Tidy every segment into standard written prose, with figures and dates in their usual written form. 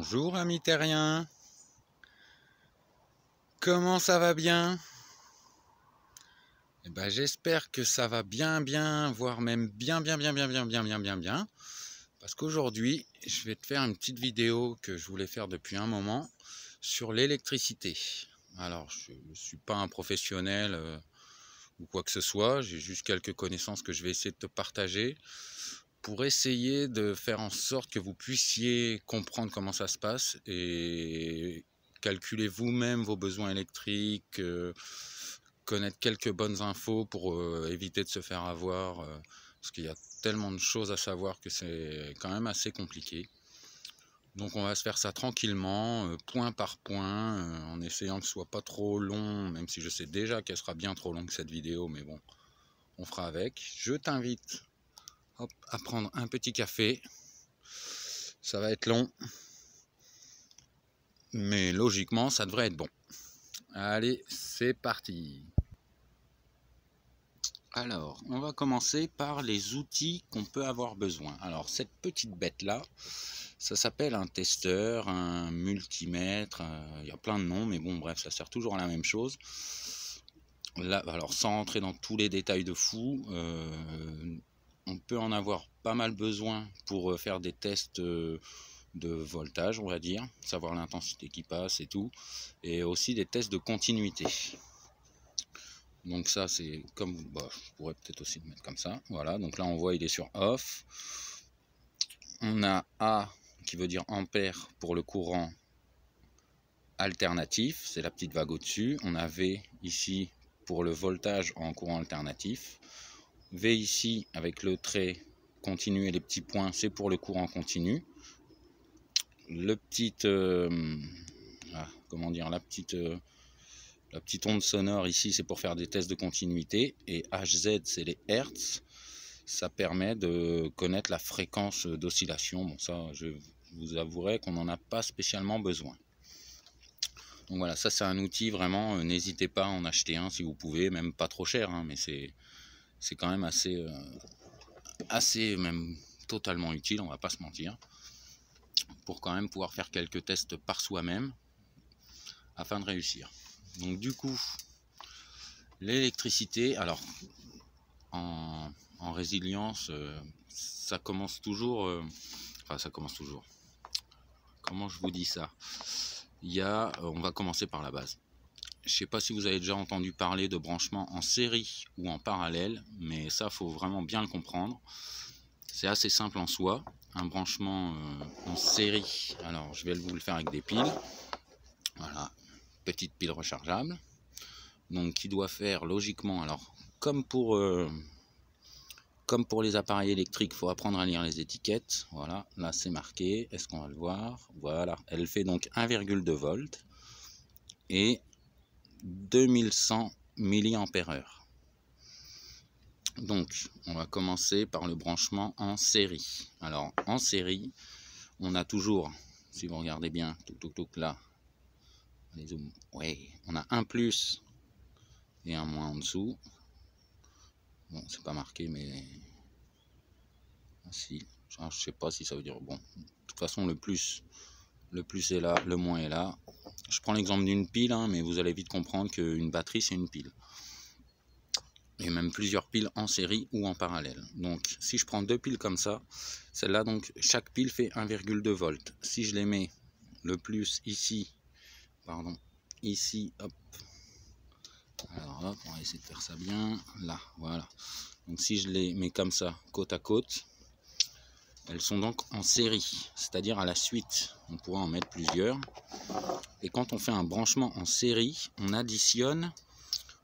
Bonjour amis terriens, comment ça va bien? Eh ben, j'espère que ça va bien, voire même bien, parce qu'aujourd'hui je vais te faire une petite vidéo que je voulais faire depuis un moment sur l'électricité. Alors je ne suis pas un professionnel ou quoi que ce soit, j'ai juste quelques connaissances que je vais essayer de te partager pour essayer de faire en sorte que vous puissiez comprendre comment ça se passe et calculer vous-même vos besoins électriques, connaître quelques bonnes infos pour éviter de se faire avoir, parce qu'il y a tellement de choses à savoir que c'est quand même assez compliqué. Donc on va se faire ça tranquillement, point par point, en essayant que ce soit pas trop long, même si je sais déjà qu'elle sera bien trop longue cette vidéo, mais bon, on fera avec. Je t'invite à prendre un petit café. Ça va être long, mais logiquement ça devrait être bon. Allez, c'est parti. Alors, on va commencer par les outils qu'on peut avoir besoin. Alors, cette petite bête-là, ça s'appelle un testeur, un multimètre, il y a plein de noms, mais bon, bref, ça sert toujours à la même chose. Là, alors, sans rentrer dans tous les détails de fou, on peut en avoir pas mal besoin pour faire des tests de voltage, on va dire, savoir l'intensité qui passe et tout, et aussi des tests de continuité. Donc ça c'est comme, je pourrais peut-être aussi le mettre comme ça, voilà, donc là on voit il est sur off. On a A qui veut dire ampère pour le courant alternatif, c'est la petite vague au-dessus. On a V ici pour le voltage en courant alternatif. V ici avec le trait continu et les petits points, c'est pour le courant continu. Le petit, comment dire, la petite onde sonore ici, c'est pour faire des tests de continuité. Et Hz, c'est les Hertz. Ça permet de connaître la fréquence d'oscillation. Bon, ça, je vous avouerai qu'on n'en a pas spécialement besoin. Donc voilà, ça c'est un outil vraiment, n'hésitez pas à en acheter un si vous pouvez, même pas trop cher, hein, mais c'est quand même assez même totalement utile, on va pas se mentir, pour quand même pouvoir faire quelques tests par soi-même afin de réussir. Donc du coup, l'électricité, alors en résilience, ça commence toujours, comment je vous dis ça, on va commencer par la base. Je ne sais pas si vous avez déjà entendu parler de branchement en série ou en parallèle, mais ça, faut vraiment bien le comprendre. C'est assez simple en soi. Un branchement en série, alors je vais vous le faire avec des piles. Voilà, petite pile rechargeable. Donc qui doit faire logiquement, alors comme pour les appareils électriques, il faut apprendre à lire les étiquettes. Voilà, là c'est marqué. Est-ce qu'on va le voir? Voilà, elle fait donc 1,2 volts et 2100 mA/h. Donc, on va commencer par le branchement en série. Alors, en série, on a toujours, si vous regardez bien, là, les zooms, ouais, on a un plus et un moins en dessous. Bon, c'est pas marqué, mais si, je sais pas si ça veut dire bon. De toute façon, le plus est là, le moins est là. Je prends l'exemple d'une pile, hein, mais vous allez vite comprendre qu'une batterie, c'est une pile. Et même plusieurs piles en série ou en parallèle. Donc si je prends deux piles comme ça, celle-là, donc chaque pile fait 1,2 volts. Si je les mets le plus ici, ici, hop, alors hop, on va essayer de faire ça bien, là, voilà. Donc si je les mets comme ça, côte à côte, elles sont donc en série, c'est-à-dire à la suite. On pourra en mettre plusieurs. Et quand on fait un branchement en série, on additionne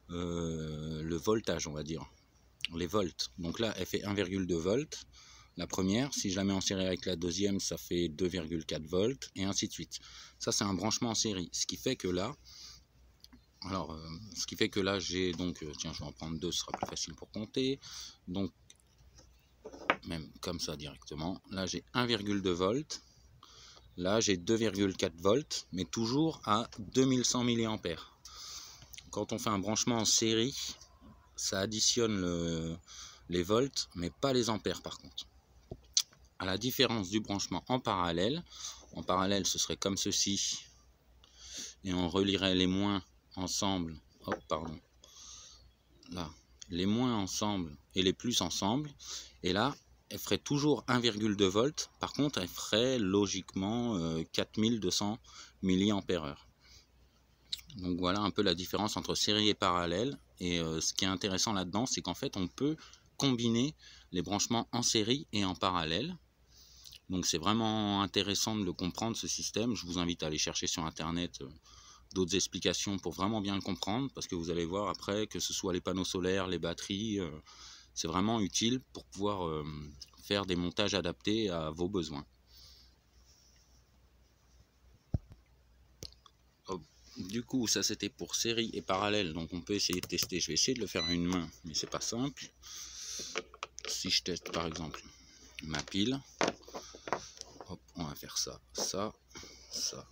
le voltage, on va dire, les volts. Donc là, elle fait 1,2 volts, la première. Si je la mets en série avec la deuxième, ça fait 2,4 volts, et ainsi de suite. Ça, c'est un branchement en série. Ce qui fait que là, j'ai donc, tiens, je vais en prendre deux, ce sera plus facile pour compter. Donc, même comme ça directement. Là, j'ai 1,2 volts. Là, j'ai 2,4 volts, mais toujours à 2100 mA. Quand on fait un branchement en série, ça additionne les volts, mais pas les ampères par contre. à la différence du branchement en parallèle, ce serait comme ceci, et on relierait les moins ensemble, hop, pardon, là, les moins ensemble et les plus ensemble, et là, elle ferait toujours 1,2 volts, par contre, elle ferait logiquement 4200 mAh. Donc voilà un peu la différence entre série et parallèle, et ce qui est intéressant là-dedans, c'est qu'en fait, on peut combiner les branchements en série et en parallèle. Donc c'est vraiment intéressant de le comprendre, ce système. Je vous invite à aller chercher sur internet d'autres explications pour vraiment bien le comprendre, parce que vous allez voir après, que ce soit les panneaux solaires, les batteries, c'est vraiment utile pour pouvoir faire des montages adaptés à vos besoins. Du coup, ça c'était pour série et parallèle, donc on peut essayer de tester. Je vais essayer de le faire à une main, mais c'est pas simple. Si je teste par exemple ma pile, hop, on va faire ça, ça, ça,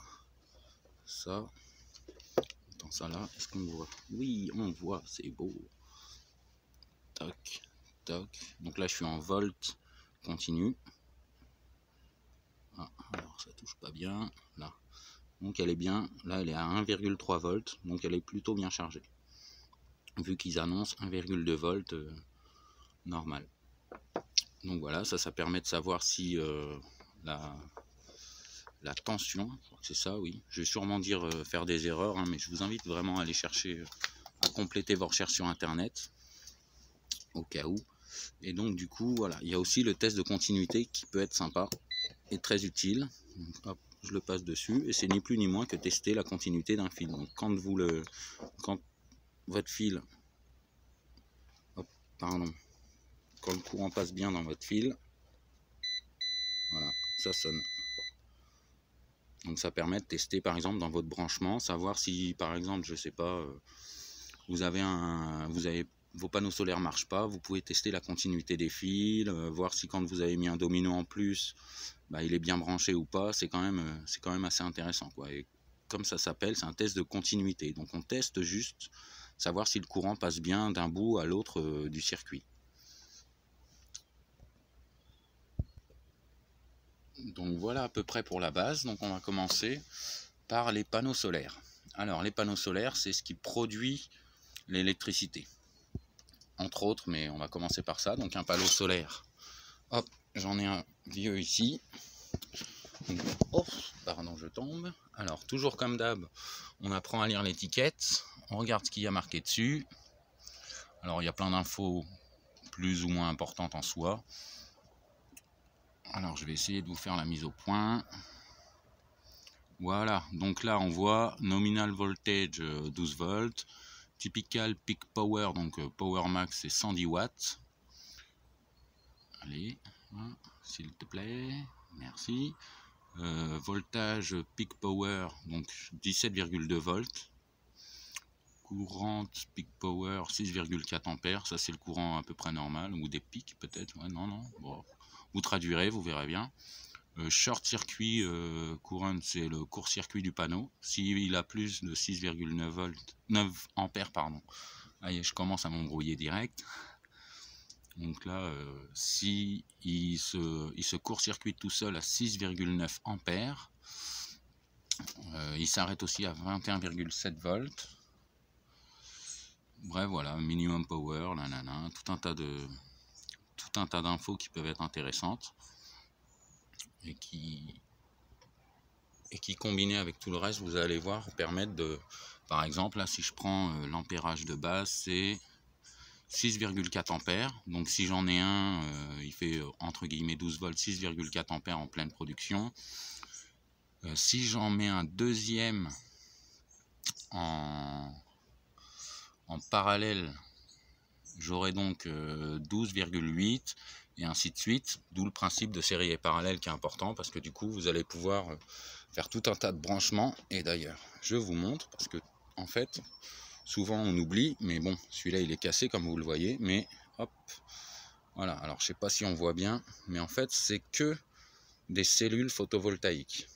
ça. Attends, ça là, est-ce qu'on voit? Oui, on voit, c'est beau. Toc, toc. Donc là, je suis en volt continu. Ah, alors ça touche pas bien, là. Donc elle est bien, là elle est à 1,3 volts, donc elle est plutôt bien chargée. Vu qu'ils annoncent 1,2 volts normal. Donc voilà, ça permet de savoir si la tension, c'est ça, oui. Je vais sûrement dire faire des erreurs, hein, mais je vous invite vraiment à aller chercher, à compléter vos recherches sur internet, au cas où. Et donc du coup, voilà, il y a aussi le test de continuité qui peut être sympa et très utile. Donc, hop, je le passe dessus, et c'est ni plus ni moins que tester la continuité d'un fil. Donc quand votre fil, hop, pardon, quand le courant passe bien dans votre fil, voilà, ça sonne. Donc ça permet de tester par exemple dans votre branchement, savoir si par exemple, je sais pas, vous avez vos panneaux solaires marchent pas, vous pouvez tester la continuité des fils, voir si quand vous avez mis un domino en plus, bah, il est bien branché ou pas. C'est quand même assez intéressant, quoi. Et comme ça s'appelle, c'est un test de continuité. Donc on teste juste savoir si le courant passe bien d'un bout à l'autre du circuit. Donc voilà à peu près pour la base. Donc on va commencer par les panneaux solaires. Alors les panneaux solaires, c'est ce qui produit l'électricité, entre autres, mais on va commencer par ça. Donc un panneau solaire, hop, j'en ai un vieux ici. Donc, oh, pardon, je tombe. Alors toujours comme d'hab, on apprend à lire l'étiquette, on regarde ce qu'il y a marqué dessus. Alors il y a plein d'infos plus ou moins importantes en soi. Alors je vais essayer de vous faire la mise au point. Voilà, donc là on voit nominal voltage 12 volts, typical peak power, donc power max c'est 110 watts. Allez, hein, s'il te plaît, merci. Voltage peak power, donc 17,2 volts. Courante peak power 6,4 ampères, ça c'est le courant à peu près normal, ou des pics peut-être, ouais, non, bon. Vous traduirez, vous verrez bien. Short circuit courant, c'est le court-circuit du panneau. S'il a plus de 6,9 volts, 9 ampères, pardon. Allez, je commence à m'embrouiller direct. Donc là, si il se court-circuite tout seul à 6,9 ampères, il s'arrête aussi à 21,7 volts. Bref, voilà, minimum power, nanana, tout un tas d'infos qui peuvent être intéressantes et qui combinées avec tout le reste, vous allez voir, permettent de, par exemple, là, si je prends l'ampérage de base, c'est 6,4 ampères. Donc si j'en ai un, il fait entre guillemets 12 volts, 6,4 ampères en pleine production. Si j'en mets un deuxième en parallèle, j'aurai donc 12,8 et ainsi de suite, d'où le principe de série et parallèle qui est important, parce que du coup vous allez pouvoir faire tout un tas de branchements. Et d'ailleurs je vous montre, parce que en fait souvent on oublie, mais bon, celui-là il est cassé comme vous le voyez, mais hop, voilà. Alors je sais pas si on voit bien, mais en fait c'est que des cellules photovoltaïques.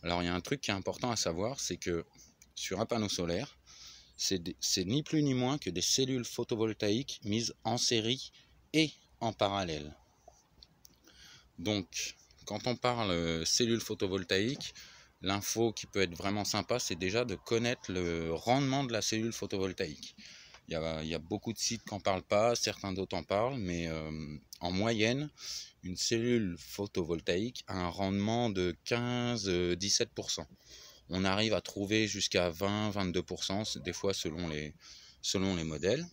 Alors il y a un truc qui est important à savoir, c'est que sur un panneau solaire, c'est ni plus ni moins que des cellules photovoltaïques mises en série et en parallèle. Donc, quand on parle cellules photovoltaïques, l'info qui peut être vraiment sympa, c'est déjà de connaître le rendement de la cellule photovoltaïque. Il y a beaucoup de sites qui n'en parlent pas, certains d'autres en parlent, mais en moyenne, une cellule photovoltaïque a un rendement de 15-17%. On arrive à trouver jusqu'à 20-22%, des fois selon les modèles.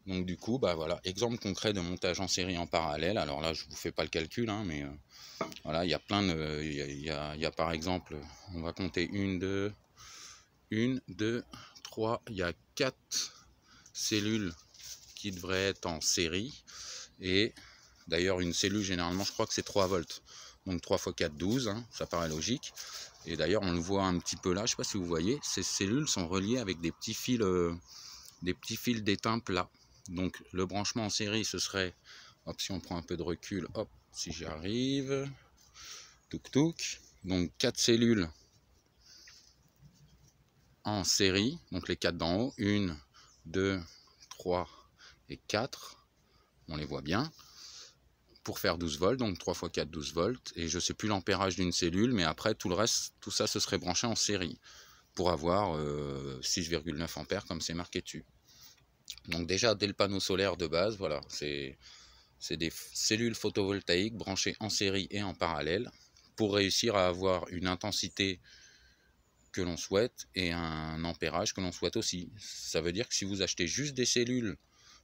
Donc du coup, bah voilà, exemple concret de montage en série en parallèle. Alors là, je ne vous fais pas le calcul, hein, mais voilà, il y a plein de... Il y a par exemple, on va compter 1, 2, 3, il y a 4 cellules qui devraient être en série. Et d'ailleurs, une cellule, généralement, je crois que c'est 3 volts. Donc 3 x 4, 12, hein, ça paraît logique. Et d'ailleurs, on le voit un petit peu là, je ne sais pas si vous voyez, ces cellules sont reliées avec des petits fils d'étain plats. Donc le branchement en série, ce serait, hop, si on prend un peu de recul, hop, si j'y arrive, touk touk. Donc 4 cellules en série, donc les 4 d'en haut, 1, 2, 3 et 4, on les voit bien, pour faire 12 volts, donc 3 x 4, 12 volts, et je ne sais plus l'ampérage d'une cellule, mais après tout le reste, tout ça, ce serait branché en série, pour avoir 6,9 ampères comme c'est marqué dessus. Donc déjà, dès le panneau solaire de base, voilà, c'est des cellules photovoltaïques branchées en série et en parallèle, pour réussir à avoir une intensité que l'on souhaite et un ampérage que l'on souhaite aussi. Ça veut dire que si vous achetez juste des cellules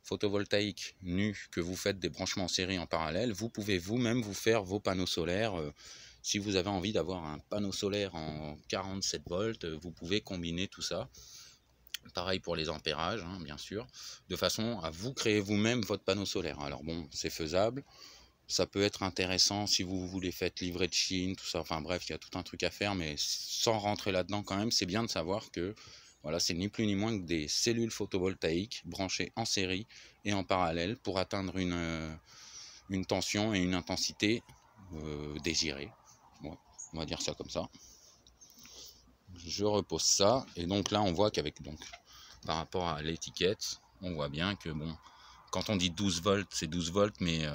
photovoltaïques nues, que vous faites des branchements en série en parallèle, vous pouvez vous-même vous faire vos panneaux solaires. Si vous avez envie d'avoir un panneau solaire en 47 volts, vous pouvez combiner tout ça. Pareil pour les ampérages, hein, bien sûr, de façon à vous créer vous-même votre panneau solaire. Alors bon, c'est faisable. Ça peut être intéressant si vous voulez faire livrer de Chine, tout ça. Enfin bref, il y a tout un truc à faire, mais sans rentrer là-dedans quand même, c'est bien de savoir que voilà, c'est ni plus ni moins que des cellules photovoltaïques branchées en série et en parallèle pour atteindre une tension et une intensité désirée. Bon, on va dire ça comme ça. Je repose ça et donc là on voit qu'avec donc par rapport à l'étiquette, on voit bien que bon, quand on dit 12 volts, c'est 12 volts, mais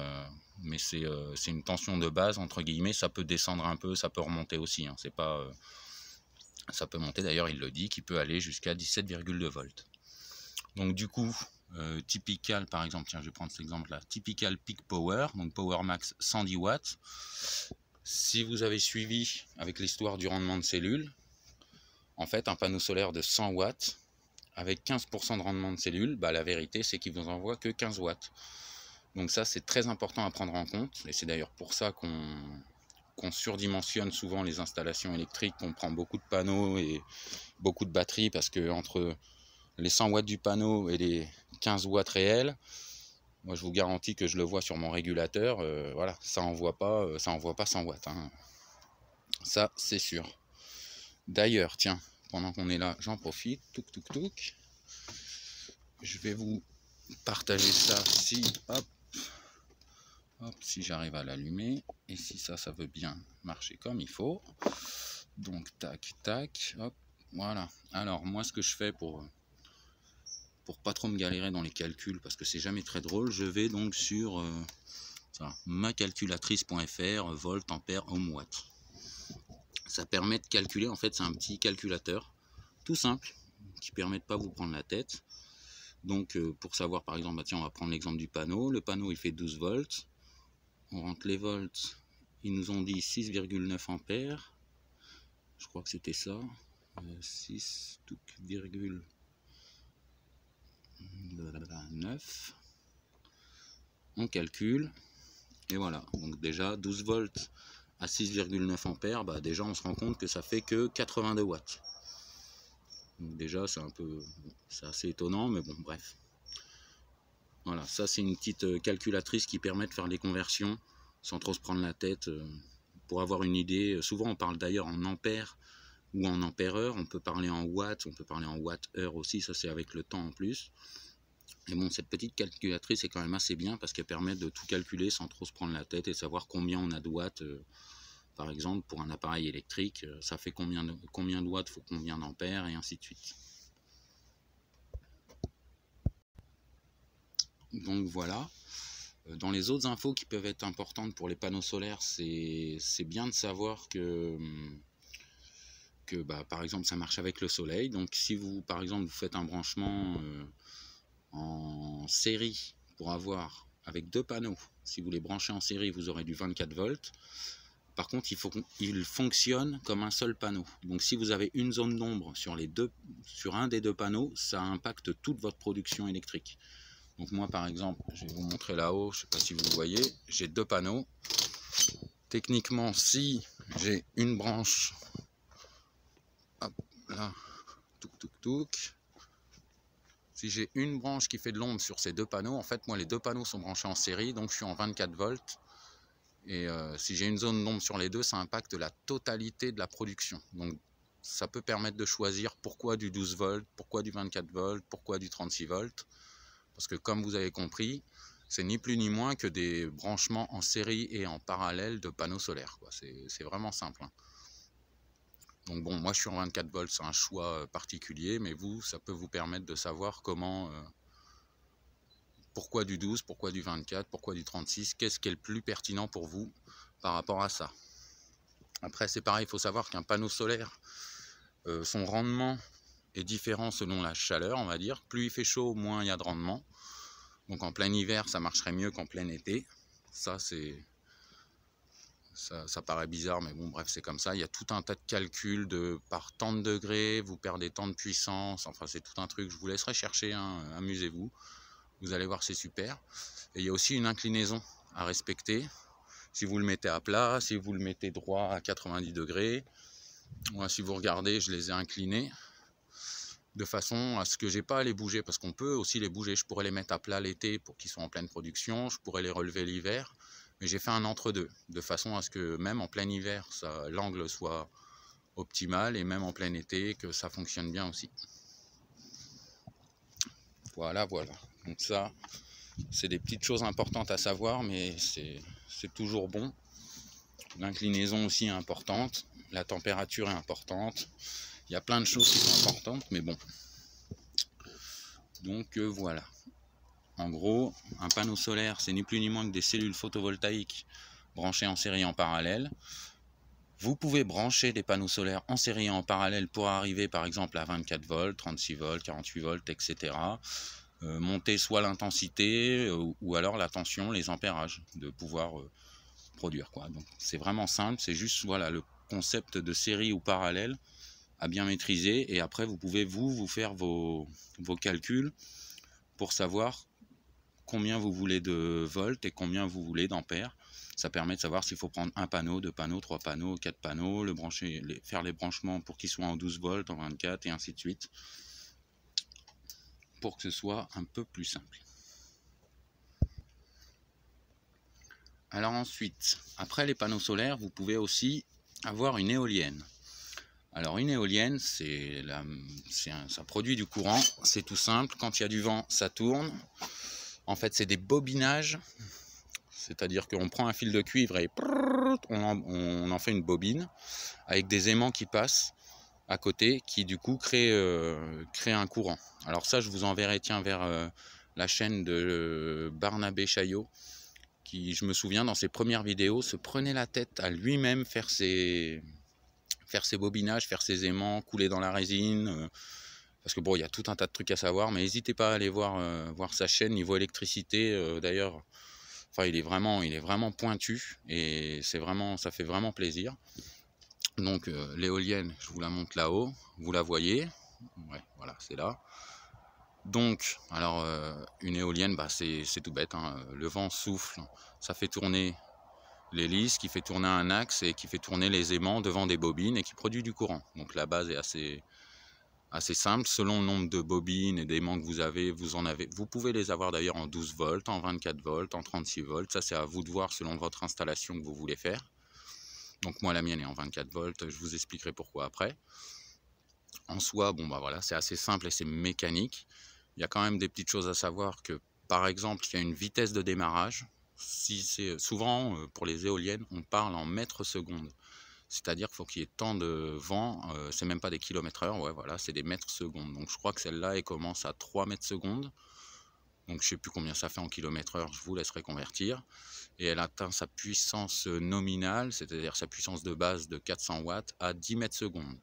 c'est une tension de base, entre guillemets. Ça peut descendre un peu, ça peut remonter aussi. Hein. C'est pas, ça peut monter, d'ailleurs, il le dit, qu'il peut aller jusqu'à 17,2 volts. Donc du coup, typical, par exemple, tiens, je vais prendre cet exemple-là, typical peak power, donc power max 110 watts. Si vous avez suivi avec l'histoire du rendement de cellules, en fait, un panneau solaire de 100 watts, avec 15% de rendement de cellules, bah, la vérité, c'est qu'il vous envoie que 15 watts. Donc ça, c'est très important à prendre en compte, et c'est d'ailleurs pour ça qu'on surdimensionne souvent les installations électriques, qu'on prend beaucoup de panneaux et beaucoup de batteries, parce que entre les 100 watts du panneau et les 15 watts réels, moi je vous garantis que je le vois sur mon régulateur, voilà, ça envoie pas 100 watts, hein. Ça c'est sûr. D'ailleurs, tiens, pendant qu'on est là, j'en profite, touk touk touk, je vais vous partager ça, si, hop, si j'arrive à l'allumer, et si ça veut bien marcher comme il faut. Donc tac tac, hop, voilà. Alors moi ce que je fais pour pas trop me galérer dans les calculs, parce que c'est jamais très drôle, je vais donc sur macalculatrice.fr, volt, ampère, ohm, watt. Ça permet de calculer, en fait c'est un petit calculateur tout simple qui permet de pas vous prendre la tête. Donc pour savoir par exemple, bah, tiens, on va prendre l'exemple du panneau. Le panneau il fait 12 volts. On rentre les volts. Ils nous ont dit 6,9 ampères. Je crois que c'était ça. 6,9. On calcule. Et voilà. Donc déjà 12 volts à 6,9 ampères. Bah déjà on se rend compte que ça fait que 82 watts. Donc déjà c'est c'est assez étonnant, mais bon bref. Voilà, ça c'est une petite calculatrice qui permet de faire les conversions sans trop se prendre la tête, pour avoir une idée. Souvent on parle d'ailleurs en ampères ou en ampère-heure, on peut parler en watts, on peut parler en watt-heure aussi, ça c'est avec le temps en plus. Et bon, cette petite calculatrice est quand même assez bien parce qu'elle permet de tout calculer sans trop se prendre la tête et savoir combien on a de watts. Par exemple, pour un appareil électrique, ça fait combien de watts, faut combien d'ampères, et ainsi de suite. Donc voilà. Dans les autres infos qui peuvent être importantes pour les panneaux solaires, c'est bien de savoir que par exemple ça marche avec le soleil. Donc si vous par exemple vous faites un branchement en série pour avoir avec 2 panneaux, si vous les branchez en série vous aurez du 24 volts. Par contre il fonctionne comme un seul panneau. Donc si vous avez une zone d'ombre sur un des 2 panneaux, ça impacte toute votre production électrique. Donc moi par exemple, je vais vous montrer là-haut, je ne sais pas si vous voyez, j'ai 2 panneaux. Techniquement, si j'ai une branche, hop, là, touc, si j'ai une branche qui fait de l'ombre sur ces 2 panneaux, en fait moi les 2 panneaux sont branchés en série, donc je suis en 24 volts. Et si j'ai une zone d'ombre sur les 2, ça impacte la totalité de la production. Donc ça peut permettre de choisir pourquoi du 12 volts, pourquoi du 24 volts, pourquoi du 36 volts. Parce que comme vous avez compris, c'est ni plus ni moins que des branchements en série et en parallèle de panneaux solaires. C'est vraiment simple. Hein. Donc bon, moi je suis en 24 volts, c'est un choix particulier, mais vous, ça peut vous permettre de savoir comment, pourquoi du 12, pourquoi du 24, pourquoi du 36, qu'est-ce qui est le plus pertinent pour vous par rapport à ça. Après c'est pareil, il faut savoir qu'un panneau solaire, son rendement est différent selon la chaleur, on va dire. Plus il fait chaud, moins il y a de rendement. Donc en plein hiver, ça marcherait mieux qu'en plein été. Ça paraît bizarre, mais bon, bref, c'est comme ça. Il y a tout un tas de calculs par tant de degrés, vous perdez tant de puissance. Enfin, c'est tout un truc. Je vous laisserai chercher, hein, amusez-vous. Vous allez voir, c'est super. Et il y a aussi une inclinaison à respecter. Si vous le mettez à plat, si vous le mettez droit à 90 degrés. Moi, si vous regardez, je les ai inclinés de façon à ce que j'ai pas à les bouger, parce qu'on peut aussi les bouger. Je pourrais les mettre à plat l'été pour qu'ils soient en pleine production, je pourrais les relever l'hiver, mais j'ai fait un entre-deux, de façon à ce que même en plein hiver, l'angle soit optimal, et même en plein été, que ça fonctionne bien aussi. Voilà. Donc ça, c'est des petites choses importantes à savoir, mais c'est toujours bon. L'inclinaison aussi est importante, la température est importante. Il y a plein de choses qui sont importantes, mais bon. Donc voilà. En gros, un panneau solaire, c'est ni plus ni moins que des cellules photovoltaïques branchées en série en parallèle. Vous pouvez brancher des panneaux solaires en série en parallèle pour arriver par exemple à 24 volts, 36 volts, 48 volts, etc. Monter soit l'intensité ou alors la tension, les ampérages, de pouvoir produire, quoi. Donc c'est vraiment simple, c'est juste voilà, le concept de série ou parallèle à bien maîtriser, et après vous pouvez vous faire vos calculs pour savoir combien vous voulez de volts et combien vous voulez d'ampères. Ça permet de savoir s'il faut prendre un panneau, 2 panneaux, 3 panneaux, 4 panneaux, faire les branchements pour qu'ils soient en 12 volts, en 24 et ainsi de suite, pour que ce soit un peu plus simple. Alors ensuite, après les panneaux solaires, vous pouvez aussi avoir une éolienne. Alors une éolienne, ça produit du courant, c'est tout simple. Quand il y a du vent, ça tourne. En fait, c'est des bobinages, c'est-à-dire qu'on prend un fil de cuivre et on en fait une bobine avec des aimants qui passent à côté, qui du coup créent un courant. Alors ça, je vous enverrai vers la chaîne de Barnabé Chaillot, qui, je me souviens, dans ses premières vidéos, se prenait la tête à lui-même faire ses bobinages, faire ses aimants, couler dans la résine, parce que bon, il y a tout un tas de trucs à savoir, mais n'hésitez pas à aller voir sa chaîne niveau électricité, d'ailleurs. Enfin, il est vraiment pointu, et ça fait vraiment plaisir. Donc l'éolienne, je vous la montre là-haut, vous la voyez, ouais, voilà, c'est là. Donc, alors une éolienne, c'est tout bête, hein. Le vent souffle, ça fait tourner l'hélice, qui fait tourner un axe et qui fait tourner les aimants devant des bobines et qui produit du courant. Donc la base est assez simple. Selon le nombre de bobines et d'aimants que vous avez, vous pouvez les avoir d'ailleurs en 12 volts, en 24 volts, en 36 volts. Ça, c'est à vous de voir selon votre installation que vous voulez faire. Donc moi, la mienne est en 24 volts. Je vous expliquerai pourquoi après. En soi, bon bah voilà, c'est assez simple et c'est mécanique. Il y a quand même des petites choses à savoir, que par exemple, il y a une vitesse de démarrage. Si c'est souvent pour les éoliennes, on parle en mètres secondes. C'est-à-dire qu'il faut qu'il y ait tant de vent, c'est même pas des kilomètres heure, ouais, voilà, c'est des mètres secondes. Donc je crois que celle-là, elle commence à 3 mètres secondes. Donc je sais plus combien ça fait en km/h, je vous laisserai convertir. Et elle atteint sa puissance nominale, c'est-à-dire sa puissance de base de 400 watts à 10 mètres secondes.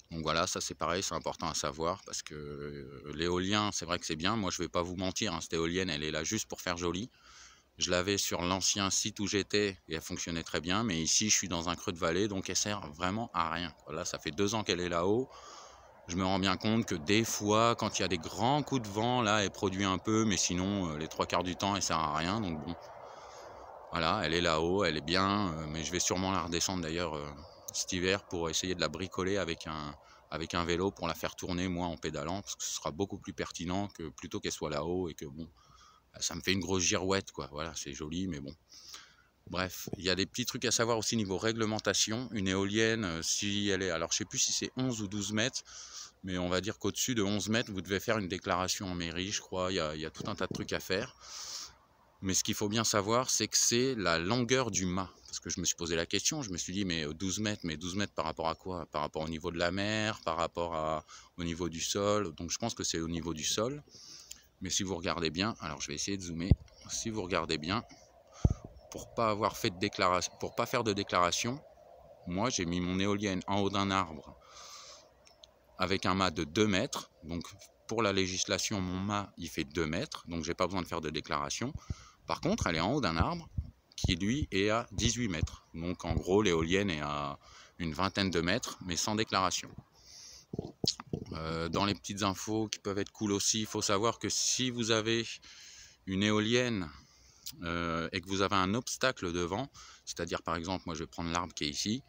Donc voilà, ça c'est pareil, c'est important à savoir parce que l'éolien, c'est vrai que c'est bien. Moi je vais pas vous mentir, hein, cette éolienne elle est là juste pour faire joli. Je l'avais sur l'ancien site où j'étais et elle fonctionnait très bien, mais ici je suis dans un creux de vallée, donc elle sert vraiment à rien. Là ça fait 2 ans qu'elle est là-haut. Je me rends bien compte que des fois, quand il y a des grands coups de vent, là elle produit un peu, mais sinon les 3/4 du temps elle sert à rien. Donc bon, voilà, elle est là-haut, elle est bien, mais je vais sûrement la redescendre d'ailleurs cet hiver pour essayer de la bricoler avec un vélo pour la faire tourner moi en pédalant, parce que ce sera beaucoup plus pertinent que plutôt qu'elle soit là-haut et que bon, ça me fait une grosse girouette quoi. Voilà, c'est joli, mais bon. Bref, il y a des petits trucs à savoir aussi niveau réglementation. Une éolienne, si elle est, alors je sais plus si c'est 11 ou 12 mètres, mais on va dire qu'au-dessus de 11 mètres, vous devez faire une déclaration en mairie, je crois. Il y a tout un tas de trucs à faire. Mais ce qu'il faut bien savoir, c'est que c'est la longueur du mât. Parce que je me suis posé la question, je me suis dit, mais 12 mètres, mais 12 mètres par rapport à quoi? Par rapport au niveau de la mer, par rapport au niveau du sol. Donc je pense que c'est au niveau du sol. Mais si vous regardez bien, alors je vais essayer de zoomer. Si vous regardez bien, pour pas avoir fait de déclaration, pour pas faire de déclaration, moi j'ai mis mon éolienne en haut d'un arbre avec un mât de 2 mètres. Donc pour la législation, mon mât il fait 2 mètres, donc j'ai pas besoin de faire de déclaration. Par contre, elle est en haut d'un arbre qui lui est à 18 mètres. Donc en gros, l'éolienne est à une vingtaine de mètres, mais sans déclaration. Dans les petites infos qui peuvent être cool aussi, il faut savoir que si vous avez une éolienne et que vous avez un obstacle devant, c'est-à-dire par exemple, moi je vais prendre l'arbre qui est ici,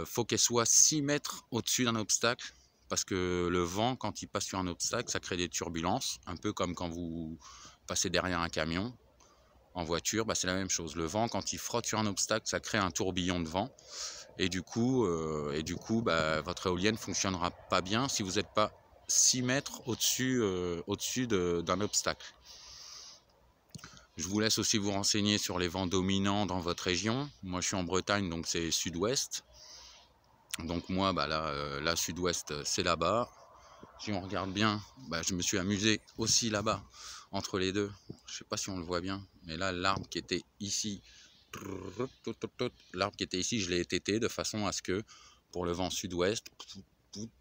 faut qu'elle soit 6 mètres au-dessus d'un obstacle, parce que le vent, quand il passe sur un obstacle, ça crée des turbulences, un peu comme quand vous passez derrière un camion. En voiture, bah, c'est la même chose. Le vent, quand il frotte sur un obstacle, ça crée un tourbillon de vent. Et du coup, bah, votre éolienne ne fonctionnera pas bien si vous n'êtes pas 6 mètres au-dessus d'un obstacle. Je vous laisse aussi vous renseigner sur les vents dominants dans votre région. Moi, je suis en Bretagne, donc c'est sud-ouest. Donc moi, bah, là sud-ouest, c'est là-bas. Si on regarde bien, bah, je me suis amusé aussi là-bas, entre les deux. Je ne sais pas si on le voit bien, mais là, l'arbre qui était ici, je l'ai tété de façon à ce que, pour le vent sud-ouest,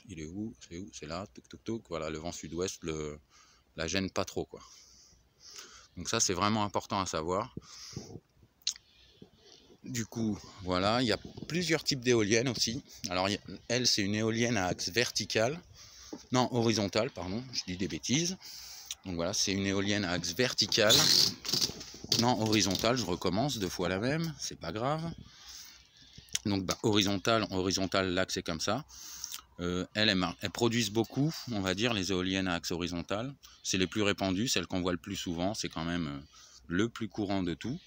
il est où? C'est là, voilà, le vent sud-ouest la gêne pas trop, quoi. Donc ça, c'est vraiment important à savoir. Du coup, voilà, il y a plusieurs types d'éoliennes aussi. Alors, elle, c'est une éolienne à axe vertical. Non, horizontal, pardon, je dis des bêtises. Donc voilà, c'est une éolienne à axe vertical. Non, horizontal, je recommence 2 fois la même, c'est pas grave. Donc bah, horizontal, l'axe est comme ça. Elles produisent beaucoup, on va dire, les éoliennes à axe horizontal. C'est les plus répandues, celles qu'on voit le plus souvent, c'est quand même le plus courant de tout.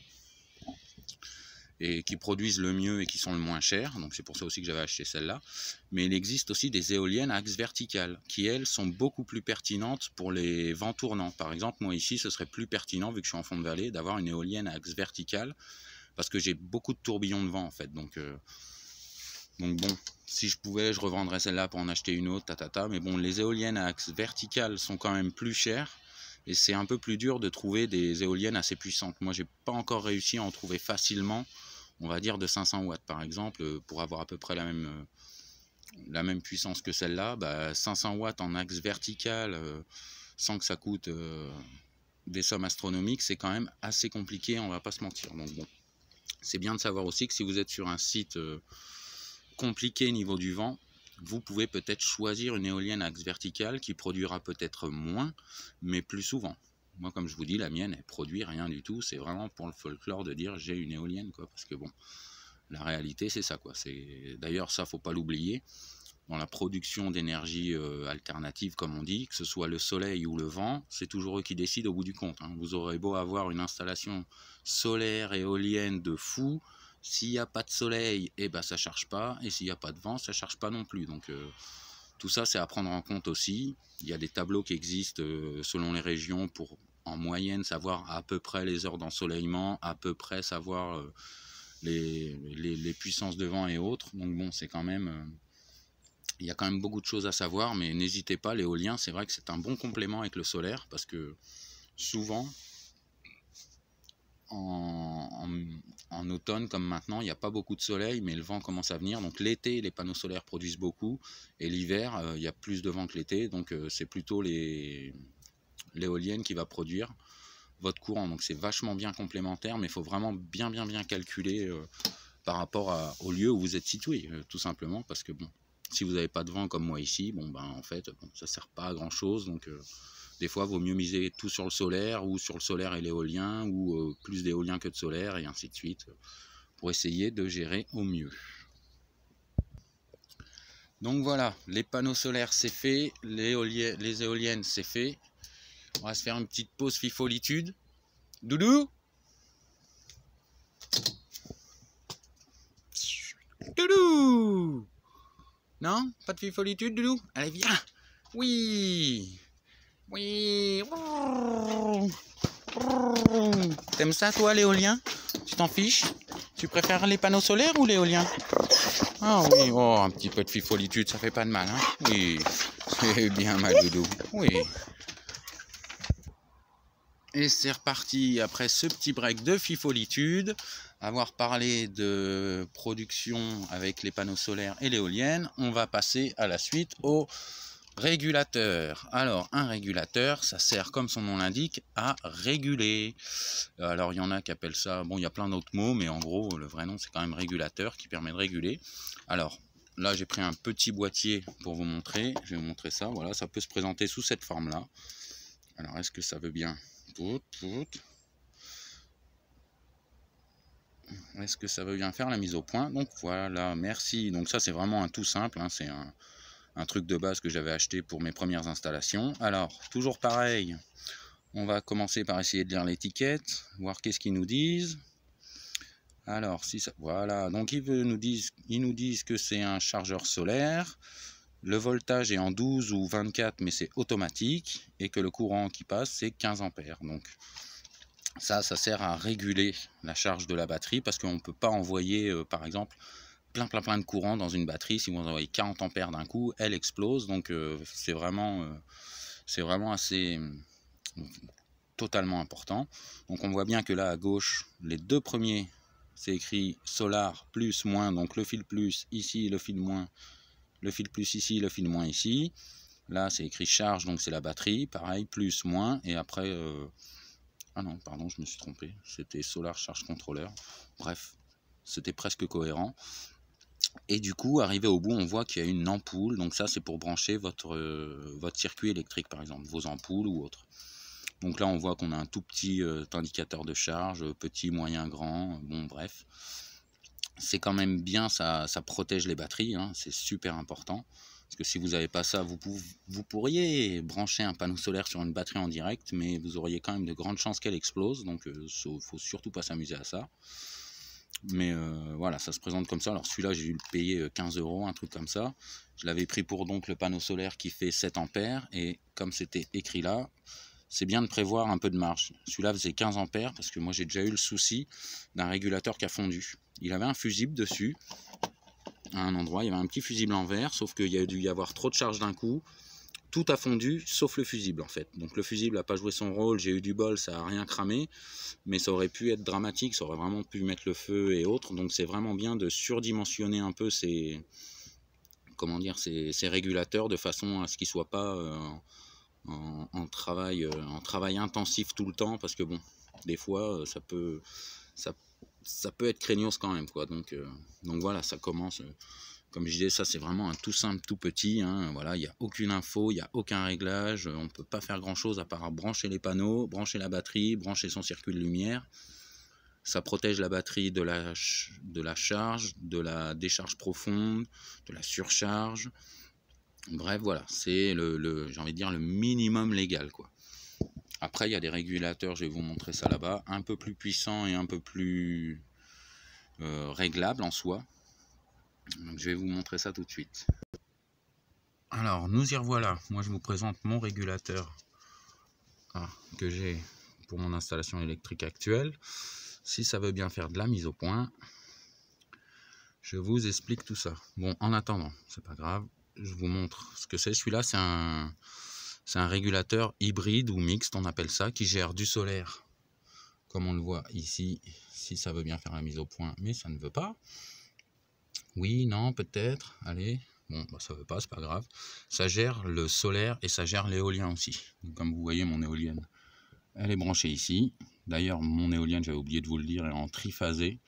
Et qui produisent le mieux et qui sont le moins chers, donc c'est pour ça aussi que j'avais acheté celle-là. Mais il existe aussi des éoliennes à axe vertical, qui elles sont beaucoup plus pertinentes pour les vents tournants. Par exemple, moi ici, ce serait plus pertinent, vu que je suis en fond de vallée, d'avoir une éolienne à axe vertical, parce que j'ai beaucoup de tourbillons de vent en fait. Donc bon, si je pouvais, je revendrais celle-là pour en acheter une autre, mais bon, les éoliennes à axe vertical sont quand même plus chères, et c'est un peu plus dur de trouver des éoliennes assez puissantes. Moi, j'ai pas encore réussi à en trouver facilement, on va dire de 500 watts par exemple, pour avoir à peu près la même puissance que celle-là. Bah, 500 watts en axe vertical, sans que ça coûte des sommes astronomiques, c'est quand même assez compliqué, on va pas se mentir. Donc bon, c'est bien de savoir aussi que si vous êtes sur un site compliqué niveau du vent, vous pouvez peut-être choisir une éolienne à axe vertical qui produira peut-être moins, mais plus souvent. Moi, comme je vous dis, la mienne, elle produit rien du tout. C'est vraiment pour le folklore de dire j'ai une éolienne, quoi. Parce que bon, la réalité, c'est ça, quoi. D'ailleurs, ça, faut pas l'oublier. Dans la production d'énergie alternative, comme on dit, que ce soit le soleil ou le vent, c'est toujours eux qui décident au bout du compte, hein. Vous aurez beau avoir une installation solaire, éolienne de fou, s'il n'y a pas de soleil, eh ben, ça ne charge pas, et s'il n'y a pas de vent, ça ne charge pas non plus. Donc tout ça, c'est à prendre en compte aussi. Il y a des tableaux qui existent selon les régions pour, en moyenne, savoir à peu près les heures d'ensoleillement, à peu près savoir les puissances de vent et autres. Donc bon, c'est quand même Il y a quand même beaucoup de choses à savoir, mais n'hésitez pas, l'éolien, c'est vrai que c'est un bon complément avec le solaire, parce que souvent, en automne comme maintenant, il n'y a pas beaucoup de soleil, mais le vent commence à venir. Donc l'été, les panneaux solaires produisent beaucoup, et l'hiver, il y a plus de vent que l'été, donc c'est plutôt l'éolienne qui va produire votre courant. Donc c'est vachement bien complémentaire, mais il faut vraiment bien calculer par rapport au lieu où vous êtes situé, tout simplement, parce que bon, si vous n'avez pas de vent comme moi ici, bon ben en fait, bon, ça ne sert pas à grand chose. Donc des fois, il vaut mieux miser tout sur le solaire, ou sur le solaire et l'éolien, ou plus d'éolien que de solaire, et ainsi de suite, pour essayer de gérer au mieux. Donc voilà, les panneaux solaires c'est fait, les éoliennes c'est fait. On va se faire une petite pause fifolitude. Doudou? Doudou? Non? Pas de fifolitude, Doudou? Allez, viens! Oui! Oui! T'aimes ça, toi, l'éolien? Tu t'en fiches? Tu préfères les panneaux solaires ou l'éolien? Ah oui, oh, un petit peu de fifolitude, ça fait pas de mal, hein? Oui, c'est bien, ma Doudou. Oui. Et c'est reparti après ce petit break de fifolitude, avoir parlé de production avec les panneaux solaires et l'éolienne. On va passer à la suite au régulateur. Alors un régulateur, ça sert comme son nom l'indique à réguler. Alors il y en a qui appellent ça, bon il y a plein d'autres mots, mais en gros le vrai nom c'est quand même régulateur, qui permet de réguler. Alors là j'ai pris un petit boîtier pour vous montrer, je vais vous montrer ça, voilà, ça peut se présenter sous cette forme là. Alors est-ce que ça veut bien? Est-ce que ça veut bien faire la mise au point? Donc voilà, merci. Donc ça c'est vraiment un tout simple, hein, c'est un truc de base que j'avais acheté pour mes premières installations. Alors toujours pareil, on va commencer par essayer de lire l'étiquette, voir qu'est-ce qu'ils nous disent. Alors si ça, voilà, donc ils nous disent que c'est un chargeur solaire. Le voltage est en 12 ou 24, mais c'est automatique, et que le courant qui passe c'est 15 ampères. Donc ça sert à réguler la charge de la batterie, parce qu'on ne peut pas envoyer par exemple plein de courant dans une batterie. Si vous envoyez 40 ampères d'un coup, elle explose. Donc c'est vraiment assez totalement important. Donc on voit bien que là à gauche, les deux premiers, c'est écrit solar plus moins, donc le fil plus ici, le fil moins, le fil plus ici, le fil moins ici. Là c'est écrit charge, donc c'est la batterie, pareil, plus, moins, et après ah non, pardon, je me suis trompé, c'était Solar Charge Controller. Bref, c'était presque cohérent. Et du coup, arrivé au bout, on voit qu'il y a une ampoule. Donc ça, c'est pour brancher votre circuit électrique, par exemple, vos ampoules ou autres. Donc là, on voit qu'on a un tout petit indicateur de charge, petit, moyen, grand, bon, bref. C'est quand même bien, ça protège les batteries, hein, c'est super important. Parce que si vous n'avez pas ça, vous pourriez brancher un panneau solaire sur une batterie en direct, mais vous auriez quand même de grandes chances qu'elle explose. Donc il ne faut surtout pas s'amuser à ça. Mais voilà, ça se présente comme ça. Alors celui-là, j'ai dû le payer 15 €, un truc comme ça. Je l'avais pris pour donc le panneau solaire qui fait 7 ampères. Et comme c'était écrit là, c'est bien de prévoir un peu de marge. Celui-là faisait 15 ampères, parce que moi j'ai déjà eu le souci d'un régulateur qui a fondu. Il avait un fusible dessus, à un endroit, il y avait un petit fusible en verre, sauf qu'il y a dû y avoir trop de charge d'un coup. Tout a fondu, sauf le fusible en fait. Donc le fusible n'a pas joué son rôle, j'ai eu du bol, ça n'a rien cramé, mais ça aurait pu être dramatique, ça aurait vraiment pu mettre le feu et autres. Donc c'est vraiment bien de surdimensionner un peu ces régulateurs, de façon à ce qu'ils ne soient pas en travail intensif tout le temps, parce que bon, des fois ça peut être craignos quand même, quoi. Donc voilà, ça commence, comme je disais, ça c'est vraiment un tout simple, tout petit, hein. Voilà, il n'y a aucune info, il n'y a aucun réglage, on ne peut pas faire grand chose à part brancher les panneaux, brancher la batterie, brancher son circuit de lumière. Ça protège la batterie de la charge, de la décharge profonde, de la surcharge. Bref, voilà, c'est j'ai envie de dire le minimum légal, quoi. Après, il y a des régulateurs, je vais vous montrer ça là-bas, un peu plus puissants et un peu plus réglables en soi. Donc, je vais vous montrer ça tout de suite. Alors, nous y revoilà. Moi, je vous présente mon régulateur que j'ai pour mon installation électrique actuelle. Si ça veut bien faire de la mise au point, je vous explique tout ça. Bon, en attendant, c'est pas grave, je vous montre ce que c'est. Celui-là, c'est un régulateur hybride ou mixte, on appelle ça, qui gère du solaire, comme on le voit ici, si ça veut bien faire la mise au point, mais ça ne veut pas. Oui, non, peut-être, allez, bon, bah, ça veut pas, c'est pas grave. Ça gère le solaire et ça gère l'éolien aussi. Donc, comme vous voyez, mon éolienne, elle est branchée ici. D'ailleurs, mon éolienne, j'avais oublié de vous le dire, est en triphasé.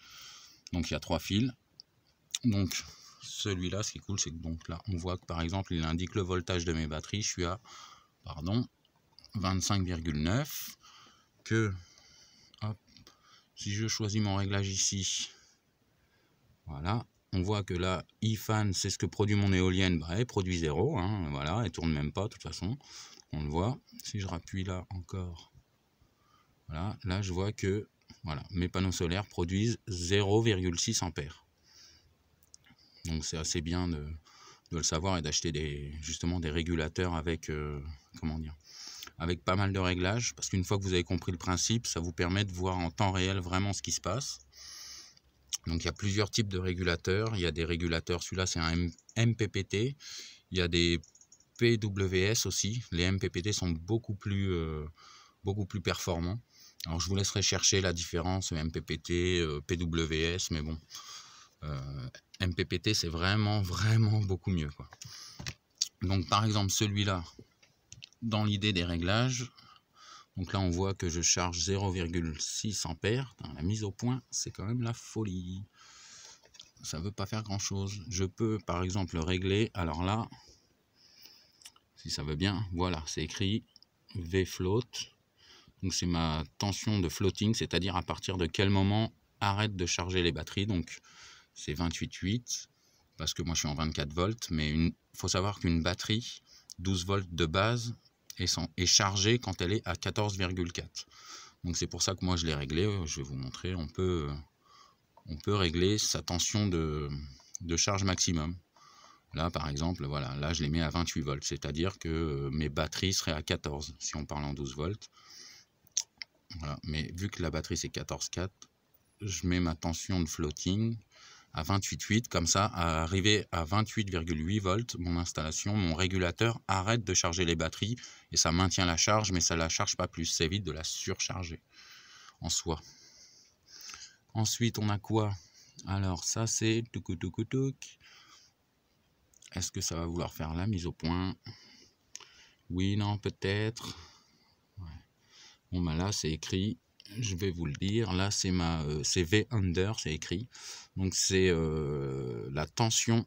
Donc, il y a 3 fils. Donc, celui-là, ce qui est cool, c'est que donc là, on voit que par exemple, il indique le voltage de mes batteries. Je suis à, pardon, 25,9. Que, hop, si je choisis mon réglage ici, voilà, on voit que là, IFAN, c'est ce que produit mon éolienne. Bah, elle produit 0, hein, voilà, elle tourne même pas, de toute façon. On le voit. Si je rappuie là encore, voilà, là, je vois que voilà, mes panneaux solaires produisent 0,6 ampères. Donc, c'est assez bien de le savoir et d'acheter justement des régulateurs avec, comment dire, avec pas mal de réglages. Parce qu'une fois que vous avez compris le principe, ça vous permet de voir en temps réel vraiment ce qui se passe. Donc il y a plusieurs types de régulateurs. Il y a des régulateurs, celui-là c'est un MPPT. Il y a des PWS aussi. Les MPPT sont beaucoup plus performants. Alors je vous laisserai chercher la différence MPPT, PWS, mais bon, MPPT c'est vraiment beaucoup mieux, quoi. Donc par exemple celui-là, dans l'idée des réglages, donc là on voit que je charge 0,6 ampères. La mise au point, c'est quand même la folie. Ça ne veut pas faire grand chose. Je peux par exemple régler, alors là, si ça veut bien, voilà, c'est écrit VFloat. Donc c'est ma tension de floating, c'est-à-dire à partir de quel moment arrête de charger les batteries. Donc c'est 28,8 parce que moi je suis en 24 volts, mais il faut savoir qu'une batterie 12 volts de base est chargée quand elle est à 14,4. Donc c'est pour ça que moi je l'ai réglé. Je vais vous montrer, on peut régler sa tension de charge maximum. Là par exemple, voilà, là je les mets à 28 volts, c'est-à-dire que mes batteries seraient à 14 si on parle en 12 volts. Voilà. Mais vu que la batterie c'est 14,4, je mets ma tension de floating à 28,8, comme ça, à arriver à 28,8 volts, mon installation, mon régulateur arrête de charger les batteries et ça maintient la charge, mais ça ne la charge pas plus, ça évite de la surcharger en soi. Ensuite, on a quoi? Alors, ça c'est touc. Est-ce que ça va vouloir faire la mise au point? Oui, non, peut-être. Ouais. Bon, bah là, c'est écrit. Je vais vous le dire. Là, c'est c'est V under, c'est écrit. Donc, c'est la tension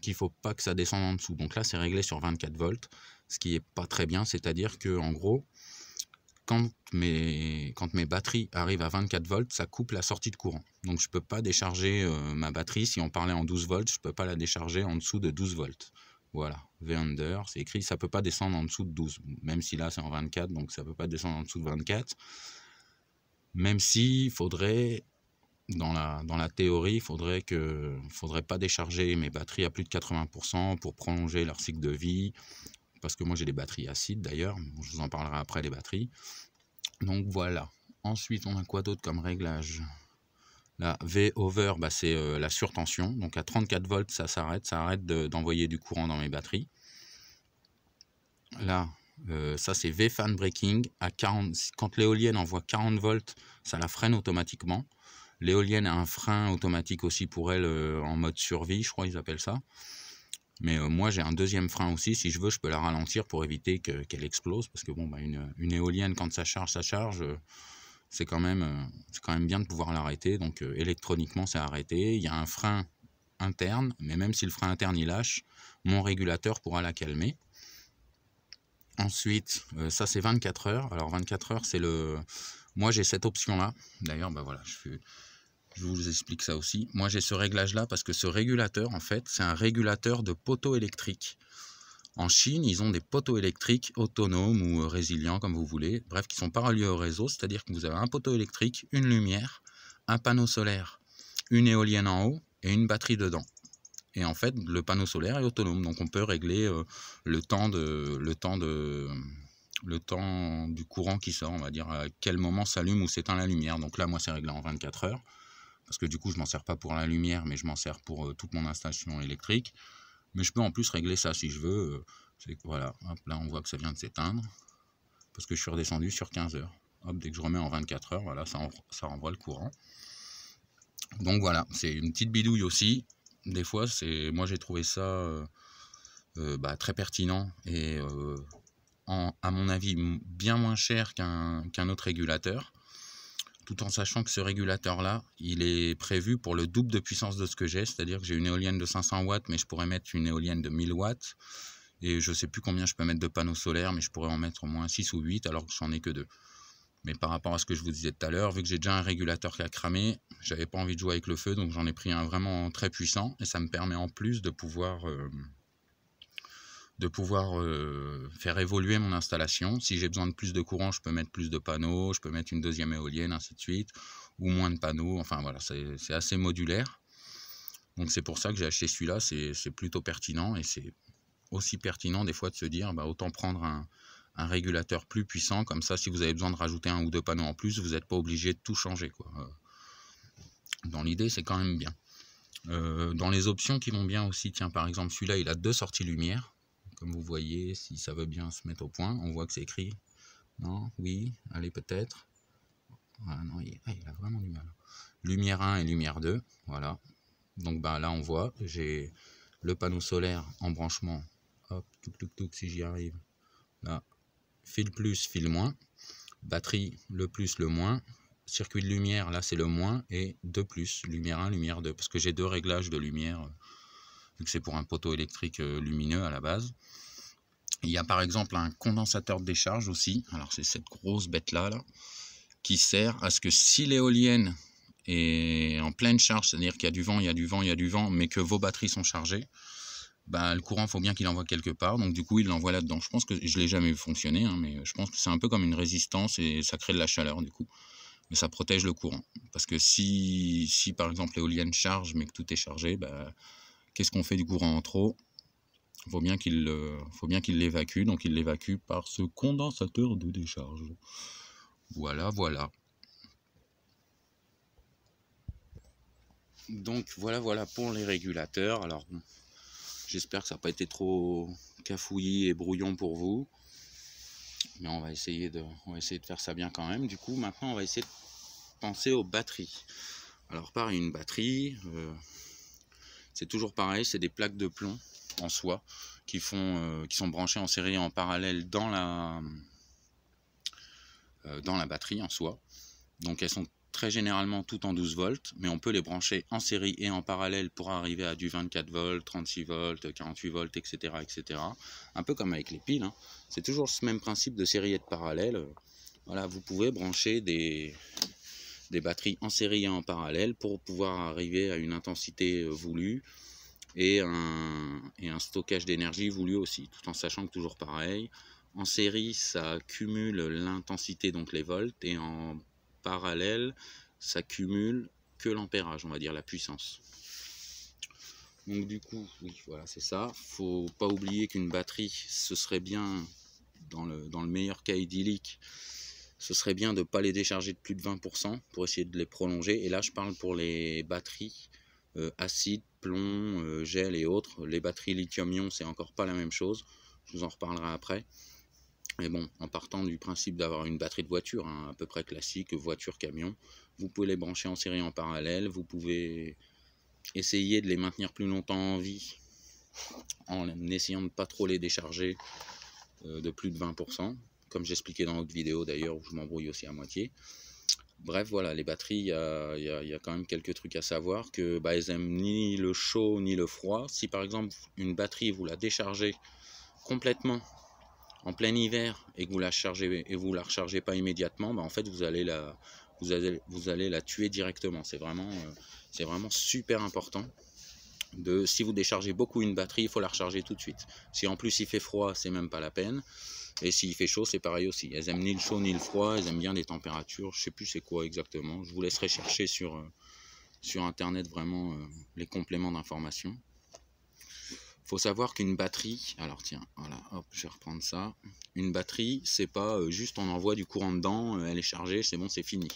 qu'il ne faut pas que ça descende en dessous. Donc là, c'est réglé sur 24 volts, ce qui n'est pas très bien. C'est-à-dire que, en gros, quand mes batteries arrivent à 24 volts, ça coupe la sortie de courant. Donc, je ne peux pas décharger ma batterie. Si on parlait en 12 volts, je ne peux pas la décharger en dessous de 12 volts. Voilà, V under, c'est écrit, ça ne peut pas descendre en dessous de 12. Même si là, c'est en 24, donc ça ne peut pas descendre en dessous de 24. Même s'il faudrait, dans la théorie, il faudrait pas décharger mes batteries à plus de 80% pour prolonger leur cycle de vie. Parce que moi, j'ai des batteries acides d'ailleurs. Je vous en parlerai après, les batteries. Donc voilà. Ensuite, on a quoi d'autre comme réglage? La V-over, bah, c'est la surtension. Donc à 34 volts, ça arrête d'envoyer du courant dans mes batteries. Là, ça c'est V-fan braking. À 40, quand l'éolienne envoie 40 volts, ça la freine automatiquement. L'éolienne a un frein automatique aussi pour elle en mode survie, je crois ils appellent ça. Mais moi j'ai un deuxième frein aussi. Si je veux, je peux la ralentir pour éviter qu'elle explose. Parce que bon, bah, une éolienne, quand ça charge. C'est quand même bien de pouvoir l'arrêter. Donc électroniquement c'est arrêté. Il y a un frein interne, mais même si le frein interne il lâche, mon régulateur pourra la calmer. Ensuite, ça c'est 24 heures. Alors 24 heures, c'est le... Moi j'ai cette option là. D'ailleurs, bah voilà, je vous explique ça aussi. Moi j'ai ce réglage là parce que ce régulateur, en fait, c'est un régulateur de poteau électrique. En Chine, ils ont des poteaux électriques autonomes ou résilients, comme vous voulez, bref, qui sont pas reliés au réseau, c'est-à-dire que vous avez un poteau électrique, une lumière, un panneau solaire, une éolienne en haut et une batterie dedans. Et en fait, le panneau solaire est autonome, donc on peut régler le temps du courant qui sort, on va dire à quel moment s'allume ou s'éteint la lumière. Donc là, moi, c'est réglé en 24 heures, parce que du coup, je m'en sers pas pour la lumière, mais je m'en sers pour toute mon installation électrique. Mais je peux en plus régler ça si je veux. Voilà, hop, là on voit que ça vient de s'éteindre. Parce que je suis redescendu sur 15 heures. Hop, dès que je remets en 24 heures, voilà, ça renvoie le courant. Donc voilà, c'est une petite bidouille aussi. Des fois, moi j'ai trouvé ça très pertinent et à mon avis bien moins cher qu'un autre régulateur. Tout en sachant que ce régulateur-là, il est prévu pour le double de puissance de ce que j'ai. C'est-à-dire que j'ai une éolienne de 500 watts, mais je pourrais mettre une éolienne de 1000 watts. Et je ne sais plus combien je peux mettre de panneaux solaires, mais je pourrais en mettre au moins 6 ou 8, alors que j'en ai que 2. Mais par rapport à ce que je vous disais tout à l'heure, vu que j'ai déjà un régulateur qui a cramé, j'avais pas envie de jouer avec le feu, donc j'en ai pris un vraiment très puissant. Et ça me permet en plus de pouvoir faire évoluer mon installation. Si j'ai besoin de plus de courant, je peux mettre plus de panneaux, je peux mettre une deuxième éolienne, ainsi de suite, ou moins de panneaux. Enfin voilà, c'est assez modulaire. Donc c'est pour ça que j'ai acheté celui-là, c'est plutôt pertinent, et c'est aussi pertinent des fois de se dire autant prendre un régulateur plus puissant, comme ça si vous avez besoin de rajouter 1 ou 2 panneaux en plus, vous n'êtes pas obligé de tout changer, quoi. Dans l'idée, c'est quand même bien. Dans les options qui vont bien aussi, tiens, par exemple celui-là il a 2 sorties lumière, comme vous voyez, si ça veut bien se mettre au point. On voit que c'est écrit non, oui, allez peut-être. Voilà, non, il a vraiment du mal. Lumière 1 et lumière 2, voilà. Donc là on voit, j'ai le panneau solaire en branchement, hop, touc, si j'y arrive, là, fil plus, fil moins, batterie, le plus, le moins, circuit de lumière, là c'est le moins, et 2 plus, lumière 1, lumière 2, parce que j'ai 2 réglages de lumière, vu que c'est pour un poteau électrique lumineux à la base. Il y a par exemple un condensateur de décharge aussi, alors c'est cette grosse bête là, qui sert à ce que si l'éolienne est en pleine charge, c'est-à-dire qu'il y a du vent, il y a du vent, il y a du vent, mais que vos batteries sont chargées, le courant, il faut bien qu'il envoie quelque part, donc du coup il l'envoie là-dedans. Je pense que je ne l'ai jamais vu fonctionner, mais je pense que c'est un peu comme une résistance et ça crée de la chaleur du coup. Mais ça protège le courant. Parce que si par exemple l'éolienne charge mais que tout est chargé, qu'est-ce qu'on fait du courant en trop? Il faut bien qu'il l'évacue, donc il l'évacue par ce condensateur de décharge. Voilà. Donc voilà pour les régulateurs. Alors j'espère que ça n'a pas été trop cafouillis et brouillon pour vous. Mais on va essayer de faire ça bien quand même. Du coup, maintenant, on va essayer de penser aux batteries. Alors, pareil, une batterie, c'est toujours pareil, c'est des plaques de plomb en soie qui sont branchées en série et en parallèle dans la batterie en soie. Donc, elles sont très généralement toutes en 12 volts, mais on peut les brancher en série et en parallèle pour arriver à du 24 volts, 36 volts, 48 volts, etc. etc. Un peu comme avec les piles, hein. C'est toujours ce même principe de série et de parallèle. Voilà, vous pouvez brancher des batteries en série et en parallèle pour pouvoir arriver à une intensité voulue et un stockage d'énergie voulu aussi, tout en sachant que toujours pareil, en série ça cumule l'intensité, donc les volts, et en parallèle ça cumule que l'ampérage, on va dire la puissance. Donc du coup, oui, voilà, c'est ça. Faut pas oublier qu'une batterie, ce serait bien, dans le meilleur cas idyllique, ce serait bien de ne pas les décharger de plus de 20% pour essayer de les prolonger. Et là, je parle pour les batteries acide, plomb, gel et autres. Les batteries lithium-ion, c'est encore pas la même chose. Je vous en reparlerai après. Mais bon, en partant du principe d'avoir une batterie de voiture, hein, à peu près classique, voiture, camion, vous pouvez les brancher en série en parallèle. Vous pouvez essayer de les maintenir plus longtemps en vie en essayant de ne pas trop les décharger de plus de 20%. Comme j'expliquais dans l'autre vidéo d'ailleurs, où je m'embrouille aussi à moitié. Bref, voilà, les batteries, il y a quand même quelques trucs à savoir, que elles aiment ni le chaud ni le froid. Si par exemple une batterie, vous la déchargez complètement en plein hiver et que vous la rechargez pas immédiatement, en fait vous allez la tuer directement. C'est vraiment super important. Si vous déchargez beaucoup une batterie, il faut la recharger tout de suite. Si en plus il fait froid, c'est même pas la peine. Et s'il fait chaud, c'est pareil aussi. Elles aiment ni le chaud ni le froid, elles aiment bien des températures. Je sais plus c'est quoi exactement. Je vous laisserai chercher sur internet vraiment les compléments d'information. Faut savoir qu'une batterie, alors tiens, voilà, hop, je vais reprendre ça. Une batterie, c'est pas juste on envoie du courant dedans, elle est chargée, c'est bon, c'est fini.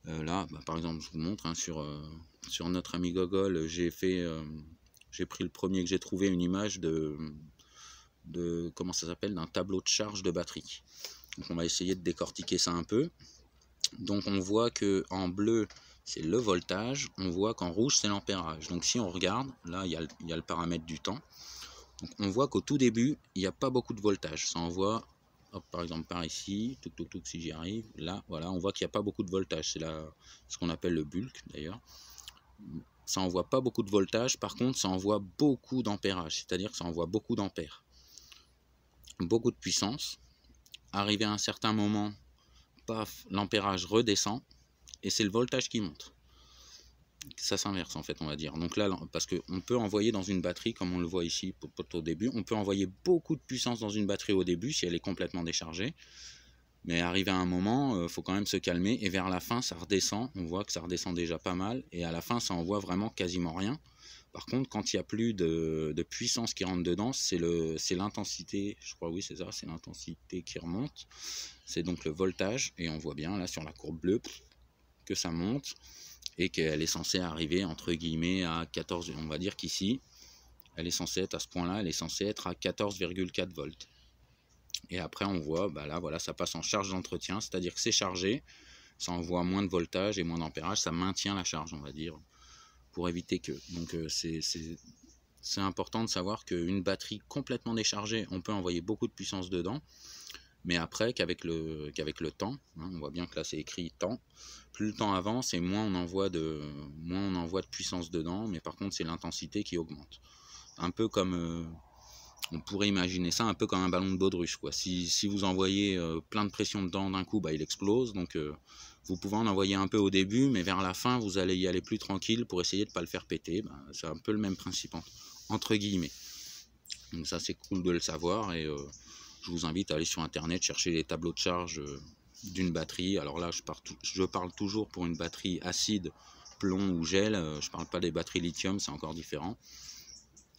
Là, par exemple, je vous montre, hein, sur notre ami Gogol, j'ai fait j'ai pris le premier que j'ai trouvé, une image de comment ça s'appelle, d'un tableau de charge de batterie. Donc on va essayer de décortiquer ça un peu. Donc on voit que en bleu c'est le voltage, on voit qu'en rouge c'est l'ampérage. Donc si on regarde, là il y a le paramètre du temps. Donc on voit qu'au tout début il n'y a pas beaucoup de voltage. Ça envoie, hop, par exemple par ici, si j'y arrive, là voilà, on voit qu'il n'y a pas beaucoup de voltage. C'est ce qu'on appelle le bulk d'ailleurs. Ça envoie pas beaucoup de voltage, par contre ça envoie beaucoup d'ampérage, c'est-à-dire que ça envoie beaucoup d'ampères, beaucoup de puissance. Arrivé à un certain moment, paf, l'ampérage redescend et c'est le voltage qui monte. Ça s'inverse en fait, on va dire. Donc là, parce qu'on peut envoyer dans une batterie, comme on le voit ici au début, on peut envoyer beaucoup de puissance dans une batterie au début si elle est complètement déchargée. Mais arrivé à un moment, il faut quand même se calmer et vers la fin, ça redescend. On voit que ça redescend déjà pas mal et à la fin, ça envoie vraiment quasiment rien. Par contre, quand il n'y a plus de puissance qui rentre dedans, c'est l'intensité, je crois, oui c'est ça, c'est l'intensité qui remonte. C'est donc le voltage et on voit bien là sur la courbe bleue que ça monte et qu'elle est censée arriver entre guillemets à 14, on va dire qu'ici, elle est censée être à ce point-là, elle est censée être à 14,4 volts. Et après on voit, bah là voilà, ça passe en charge d'entretien, c'est-à-dire que c'est chargé, ça envoie moins de voltage et moins d'ampérage, ça maintient la charge on va dire, pour éviter que. Donc c'est important de savoir qu'une batterie complètement déchargée, on peut envoyer beaucoup de puissance dedans, mais après qu'avec le temps, hein, on voit bien que là c'est écrit temps, plus le temps avance et moins on envoie de puissance dedans, mais par contre c'est l'intensité qui augmente. Un peu comme... on pourrait imaginer ça un peu comme un ballon de baudruche, quoi. Si vous envoyez plein de pression dedans d'un coup, bah, il explose. Donc vous pouvez en envoyer un peu au début, mais vers la fin, vous allez y aller plus tranquille pour essayer de ne pas le faire péter. Bah, c'est un peu le même principe, entre guillemets. Donc ça, c'est cool de le savoir. Et je vous invite à aller sur Internet, chercher les tableaux de charge d'une batterie. Alors là, je parle toujours pour une batterie acide, plomb ou gel. Je ne parle pas des batteries lithium, c'est encore différent.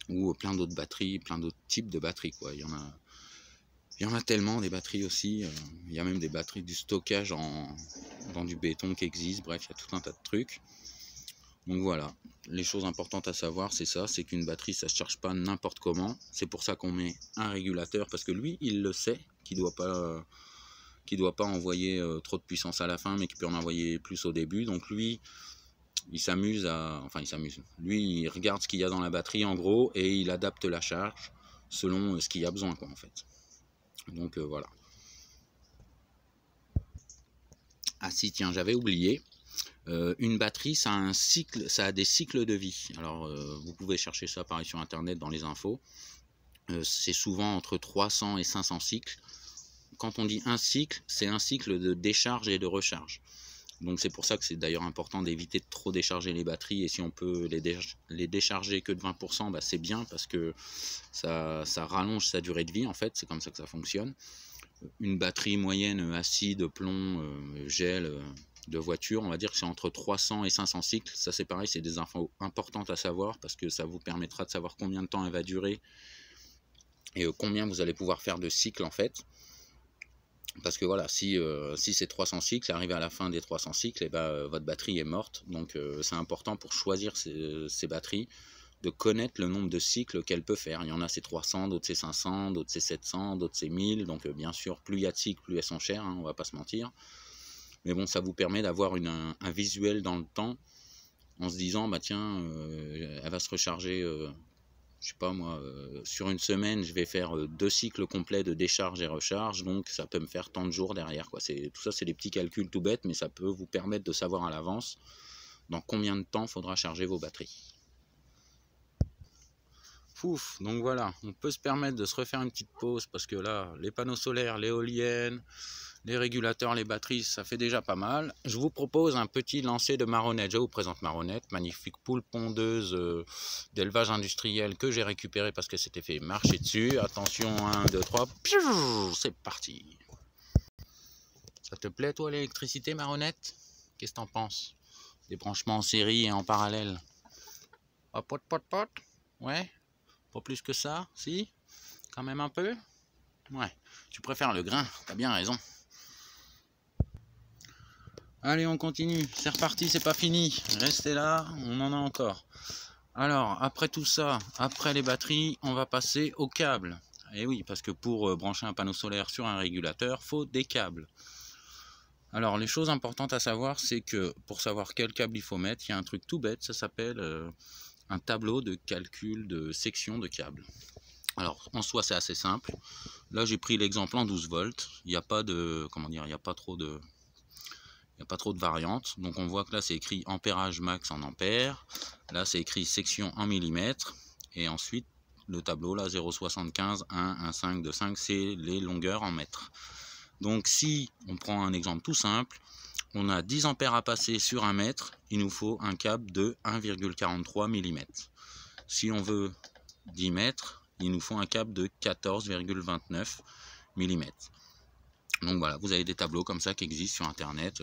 Ou plein d'autres batteries, plein d'autres types de batteries, quoi. Il y en a tellement des batteries aussi. Il y a même des batteries du stockage dans du béton qui existent. Bref, il y a tout un tas de trucs. Donc voilà, les choses importantes à savoir, c'est ça, c'est qu'une batterie, ça ne se charge pas n'importe comment. C'est pour ça qu'on met un régulateur, parce que lui, il le sait, qu'il doit pas envoyer trop de puissance à la fin, mais qu'il peut en envoyer plus au début. Donc lui, il s'amuse. Lui, il regarde ce qu'il y a dans la batterie en gros et il adapte la charge selon ce qu'il y a besoin, quoi, en fait. Donc voilà. Ah si, tiens, j'avais oublié. Une batterie, ça a des cycles de vie. Alors, vous pouvez chercher ça pareil sur Internet dans les infos. C'est souvent entre 300 et 500 cycles. Quand on dit un cycle, c'est un cycle de décharge et de recharge. Donc c'est pour ça que c'est d'ailleurs important d'éviter de trop décharger les batteries, et si on peut les décharger que de 20%, bah c'est bien parce que ça rallonge sa durée de vie en fait, c'est comme ça que ça fonctionne. Une batterie moyenne acide, plomb, gel de voiture, on va dire que c'est entre 300 et 500 cycles. Ça c'est pareil, c'est des infos importantes à savoir parce que ça vous permettra de savoir combien de temps elle va durer et combien vous allez pouvoir faire de cycles en fait. Parce que voilà, si c'est 300 cycles, arrivé à la fin des 300 cycles, et ben, votre batterie est morte. Donc c'est important pour choisir ces batteries, de connaître le nombre de cycles qu'elle peut faire. Il y en a c'est 300, d'autres c'est 500, d'autres c'est 700, d'autres c'est 1000. Donc bien sûr, plus il y a de cycles, plus elles sont chères, hein, on va pas se mentir. Mais bon, ça vous permet d'avoir un visuel dans le temps, en se disant, bah tiens, elle va se recharger... je sais pas moi, sur une semaine, je vais faire 2 cycles complets de décharge et recharge, donc ça peut me faire tant de jours derrière, quoi. Tout ça, c'est des petits calculs tout bêtes, mais ça peut vous permettre de savoir à l'avance dans combien de temps faudra charger vos batteries. Fouf, donc voilà, on peut se permettre de se refaire une petite pause, parce que là, les panneaux solaires, l'éolienne, les régulateurs, les batteries, ça fait déjà pas mal. Je vous propose un petit lancer de marronnette. Je vous présente marronnette, magnifique poule pondeuse d'élevage industriel que j'ai récupéré parce que c'était fait marcher dessus. Attention, 1, 2, 3, c'est parti. Ça te plaît toi l'électricité marronnette? Qu'est-ce que t'en penses? Des branchements en série et en parallèle? Oh, pot. Ouais? Pas plus que ça? Si? Quand même un peu? Ouais. Tu préfères le grain, t'as bien raison. Allez, on continue, c'est reparti, c'est pas fini. Restez là, on en a encore. Alors, après tout ça, après les batteries, on va passer aux câbles. Et oui, parce que pour brancher un panneau solaire sur un régulateur, faut des câbles. Alors, les choses importantes à savoir, c'est que pour savoir quel câble il faut mettre, il y a un truc tout bête, ça s'appelle un tableau de calcul de section de câbles. Alors, en soi, c'est assez simple. Là, j'ai pris l'exemple en 12 volts. Il n'y a pas de, comment dire, il n'y a pas trop de variantes. Donc, on voit que là, c'est écrit ampérage max en ampères. Là, c'est écrit section en millimètres. Et ensuite, le tableau, là, 0,75, 1, 1,5, 2,5, c'est les longueurs en mètres. Donc, si on prend un exemple tout simple, on a 10 ampères à passer sur 1 mètre, il nous faut un câble de 1,43 mm. Si on veut 10 mètres, il nous faut un câble de 14,29 mm. Donc voilà, vous avez des tableaux comme ça qui existent sur internet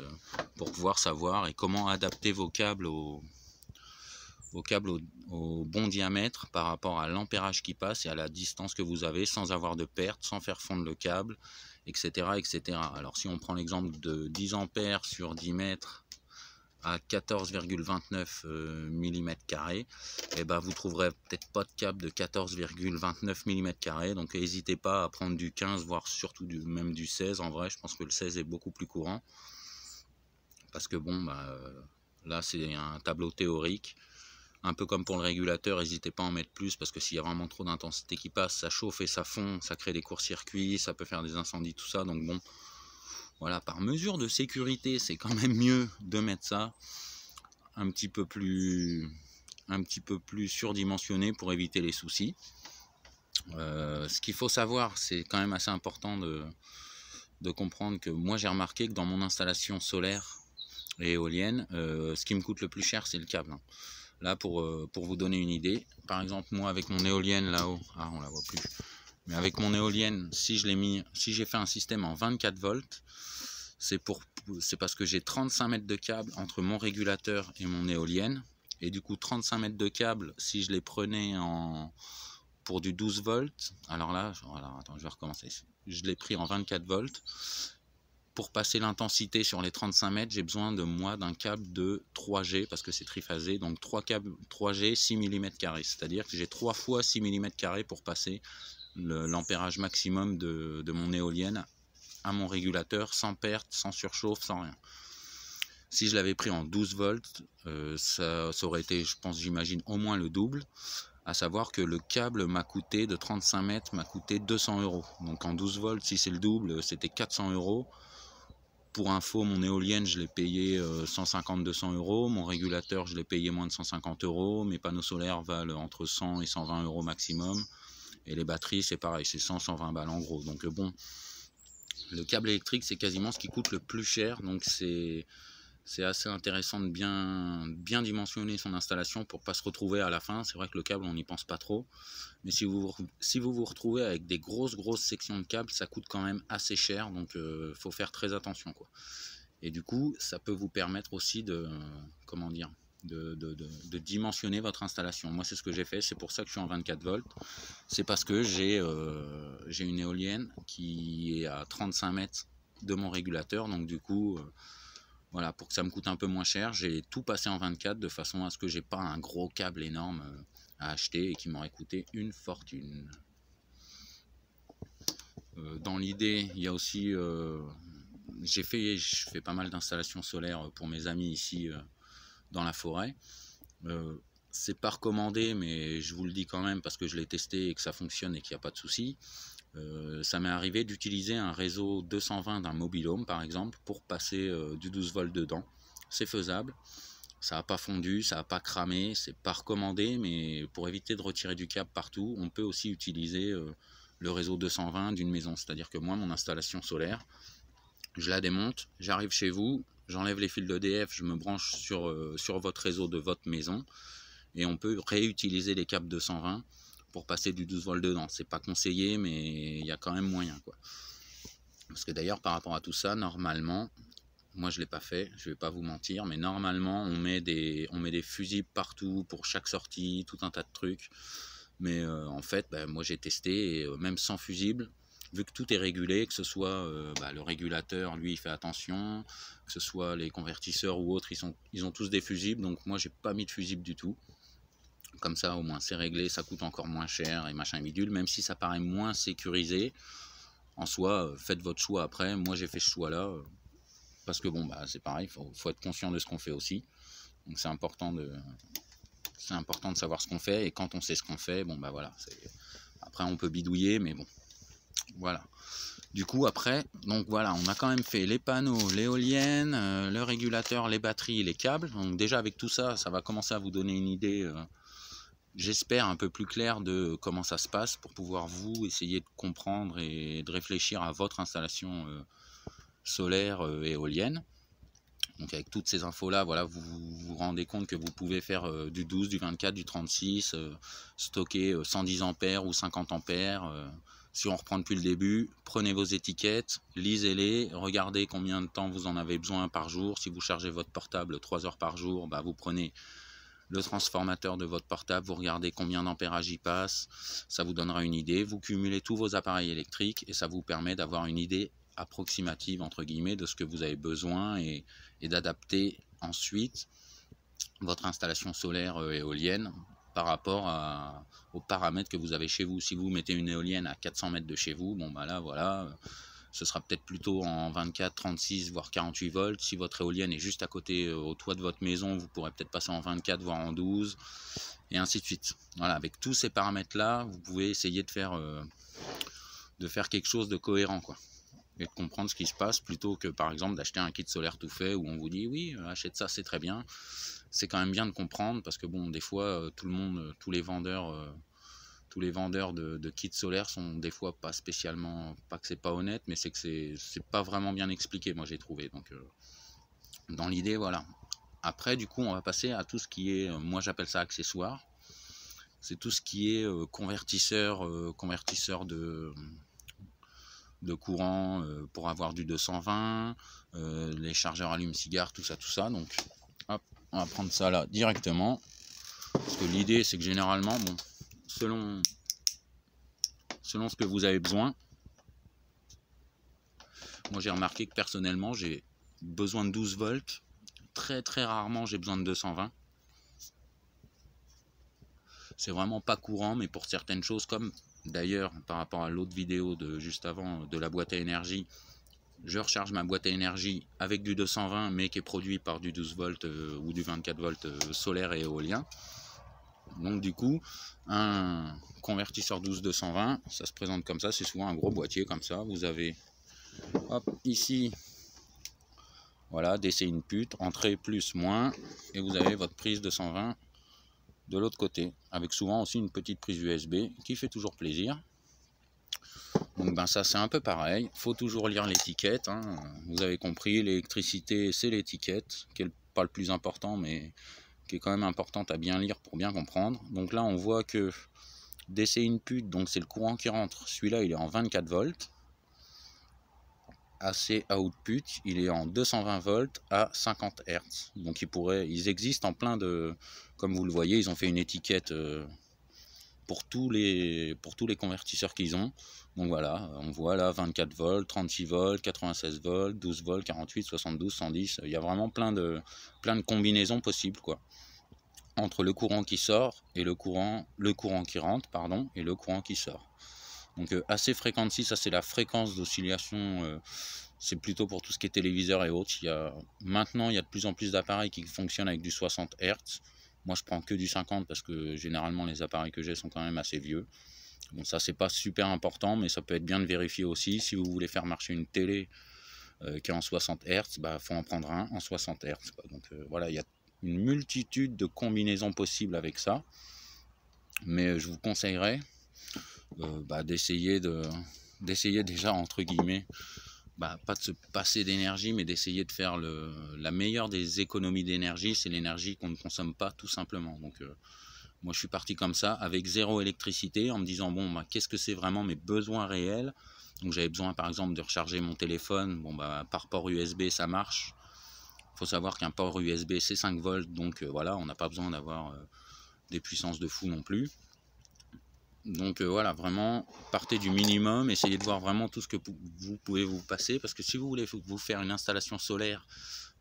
pour pouvoir savoir et comment adapter vos câbles au bon diamètre par rapport à l'ampérage qui passe et à la distance que vous avez sans avoir de perte, sans faire fondre le câble, etc. etc. Alors si on prend l'exemple de 10 ampères sur 10 mètres à 14,29 mm², et ben vous trouverez peut-être pas de câble de 14,29 mm², donc n'hésitez pas à prendre du 15, voire surtout même du 16. En vrai, je pense que le 16 est beaucoup plus courant, parce que bon, là c'est un tableau théorique, un peu comme pour le régulateur. N'hésitez pas à en mettre plus, parce que s'il y a vraiment trop d'intensité qui passe, ça chauffe et ça fond, ça crée des courts-circuits, ça peut faire des incendies, tout ça, donc bon, voilà, par mesure de sécurité, c'est quand même mieux de mettre ça un petit peu plus surdimensionné pour éviter les soucis. Ce qu'il faut savoir, c'est quand même assez important de comprendre que moi j'ai remarqué que dans mon installation solaire et éolienne, ce qui me coûte le plus cher, c'est le câble. Là, pour vous donner une idée, par exemple, moi avec mon éolienne là-haut, ah on la voit plus, mais avec mon éolienne, si j'ai fait un système en 24 volts, c'est parce que j'ai 35 mètres de câble entre mon régulateur et mon éolienne. Et du coup, 35 mètres de câble, si je les prenais pour du 12 volts, alors là, attends, je vais recommencer. Je l'ai pris en 24 volts. Pour passer l'intensité sur les 35 mètres, j'ai besoin d'un câble de 3G, parce que c'est triphasé, donc 3 câbles 3G 6 mm². C'est-à-dire que j'ai 3 fois 6 mm² pour passer l'ampérage maximum de mon éolienne à mon régulateur, sans perte, sans surchauffe, sans rien. Si je l'avais pris en 12 volts, ça aurait été, je pense, j'imagine, au moins le double. À savoir que le câble m'a coûté, de 35 mètres, m'a coûté 200 €. Donc en 12 volts, si c'est le double, c'était 400 €. Pour info, mon éolienne, je l'ai payé 150-200 €. Mon régulateur, je l'ai payé moins de 150 €. Mes panneaux solaires valent entre 100 et 120 € maximum. Et les batteries, c'est pareil, c'est 100-120 balles en gros. Donc bon, le câble électrique, c'est quasiment ce qui coûte le plus cher. Donc c'est assez intéressant de bien dimensionner son installation pour ne pas se retrouver à la fin. C'est vrai que le câble, on n'y pense pas trop. Mais si vous vous retrouvez avec des grosses sections de câbles, ça coûte quand même assez cher. Donc faut faire très attention, quoi. Et du coup, ça peut vous permettre aussi de dimensionner votre installation. Moi, c'est ce que j'ai fait. C'est pour ça que je suis en 24 volts. C'est parce que j'ai une éolienne qui est à 35 mètres de mon régulateur. Donc du coup, voilà, pour que ça me coûte un peu moins cher, j'ai tout passé en 24 de façon à ce que j'ai pas un gros câble énorme à acheter et qui m'aurait coûté une fortune. Dans l'idée, il y a aussi, je fais pas mal d'installations solaires pour mes amis ici dans la forêt. C'est pas recommandé, mais je vous le dis quand même parce que je l'ai testé et que ça fonctionne et qu'il n'y a pas de souci. Ça m'est arrivé d'utiliser un réseau 220 d'un mobil-home par exemple pour passer du 12 volts dedans. C'est faisable, ça n'a pas fondu, ça n'a pas cramé, c'est pas recommandé, mais pour éviter de retirer du câble partout, on peut aussi utiliser le réseau 220 d'une maison. C'est-à-dire que moi, mon installation solaire, je la démonte, j'arrive chez vous, j'enlève les fils d'EDF, je me branche sur votre réseau de votre maison et on peut réutiliser les câbles 220 pour passer du 12 volts dedans. C'est pas conseillé, mais il y a quand même moyen, quoi. Parce que d'ailleurs, par rapport à tout ça, normalement, moi je l'ai pas fait, je vais pas vous mentir, mais normalement on met des fusibles partout pour chaque sortie, tout un tas de trucs. Mais en fait, moi j'ai testé et même sans fusible, vu que tout est régulé, que ce soit le régulateur, lui il fait attention, que ce soit les convertisseurs ou autres, ils ont tous des fusibles, donc moi j'ai pas mis de fusible du tout. Comme ça, au moins, c'est réglé, ça coûte encore moins cher et machin bidule, même si ça paraît moins sécurisé. En soi, faites votre choix après. Moi, j'ai fait ce choix-là parce que bon, bah, c'est pareil, faut être conscient de ce qu'on fait aussi. Donc, c'est important de savoir ce qu'on fait. Et quand on sait ce qu'on fait, bon, bah voilà. Après, on peut bidouiller, mais bon, voilà. Du coup, après, donc voilà, on a quand même fait les panneaux, l'éolienne, le régulateur, les batteries, les câbles. Donc déjà, avec tout ça, ça va commencer à vous donner une idée, j'espère, un peu plus claire de comment ça se passe pour pouvoir vous essayer de comprendre et de réfléchir à votre installation solaire éolienne. Donc avec toutes ces infos là, voilà, vous vous rendez compte que vous pouvez faire du 12, du 24, du 36, stocker 110 ampères ou 50 ampères. Si on reprend depuis le début, prenez vos étiquettes, lisez-les, regardez combien de temps vous en avez besoin par jour. Si vous chargez votre portable 3 heures par jour, bah vous prenez le transformateur de votre portable, vous regardez combien d'ampérage y passe, ça vous donnera une idée. Vous cumulez tous vos appareils électriques et ça vous permet d'avoir une idée approximative entre guillemets de ce que vous avez besoin et d'adapter ensuite votre installation solaire éolienne par rapport aux paramètres que vous avez chez vous. Si vous mettez une éolienne à 400 mètres de chez vous, bon bah là voilà, ce sera peut-être plutôt en 24, 36 voire 48 volts. Si votre éolienne est juste à côté au toit de votre maison, vous pourrez peut-être passer en 24 voire en 12 et ainsi de suite. Voilà, avec tous ces paramètres là, vous pouvez essayer de faire quelque chose de cohérent quoi, et de comprendre ce qui se passe plutôt que par exemple d'acheter un kit solaire tout fait où on vous dit oui, achète ça, c'est très bien. C'est quand même bien de comprendre parce que bon, des fois tout le monde, tous les vendeurs de kits solaires sont des fois pas spécialement, pas que c'est pas honnête, mais c'est que c'est pas vraiment bien expliqué, moi j'ai trouvé. Donc dans l'idée, voilà. Après du coup on va passer à tout ce qui est, moi j'appelle ça accessoire. C'est tout ce qui est convertisseur de courant pour avoir du 220, les chargeurs allume-cigare, tout ça. Donc hop, on va prendre ça là directement. Parce que l'idée c'est que généralement, bon, selon ce que vous avez besoin, moi j'ai remarqué que personnellement j'ai besoin de 12 volts. Très rarement j'ai besoin de 220. C'est vraiment pas courant, mais pour certaines choses, comme d'ailleurs par rapport à l'autre vidéo de juste avant de la boîte à énergie, je recharge ma boîte à énergie avec du 220 mais qui est produit par du 12 volts ou du 24 volts solaire et éolien. Donc du coup, un convertisseur 12-220, ça se présente comme ça, c'est souvent un gros boîtier comme ça. Vous avez hop, ici, voilà, DC input, entrée plus moins, et vous avez votre prise 220 de l'autre côté, avec souvent aussi une petite prise USB qui fait toujours plaisir. Donc ben ça c'est un peu pareil, faut toujours lire l'étiquette, hein. Vous avez compris, l'électricité c'est l'étiquette, qui est pas le plus important, mais qui est quand même importante à bien lire pour bien comprendre. Donc là on voit que DC input, donc c'est le courant qui rentre, celui-là il est en 24 volts. AC output, il est en 220 volts à 50 Hz. Donc ils existent en plein de, comme vous le voyez, ils ont fait une étiquette pour tous les convertisseurs qu'ils ont. Donc voilà, on voit là 24 volts, 36 volts, 96 volts, 12 volts, 48, 72, 110. Il y a vraiment plein de combinaisons possibles quoi, entre le courant qui sort et le courant qui rentre, pardon, et le courant qui sort. Donc AC frequency, ça c'est la fréquence d'oscillation, c'est plutôt pour tout ce qui est téléviseur et autres. Maintenant il y a de plus en plus d'appareils qui fonctionnent avec du 60 Hz. Moi je prends que du 50 parce que généralement les appareils que j'ai sont quand même assez vieux. Bon ça c'est pas super important, mais ça peut être bien de vérifier aussi. Si vous voulez faire marcher une télé qui est en 60 Hz, bah faut en prendre un en 60 Hz quoi. Donc voilà, il y a une multitude de combinaisons possibles avec ça. Mais je vous conseillerais d'essayer déjà entre guillemets, pas de se passer d'énergie, mais d'essayer de faire la meilleure des économies d'énergie. C'est l'énergie qu'on ne consomme pas tout simplement. Donc moi je suis parti comme ça avec zéro électricité en me disant bon qu'est-ce que c'est vraiment mes besoins réels. Donc j'avais besoin par exemple de recharger mon téléphone, bon par port USB ça marche. Il faut savoir qu'un port USB c'est 5 volts, donc voilà, on n'a pas besoin d'avoir des puissances de fou non plus. Donc voilà, vraiment partez du minimum, essayez de voir vraiment tout ce que vous pouvez vous passer, parce que si vous voulez vous faire une installation solaire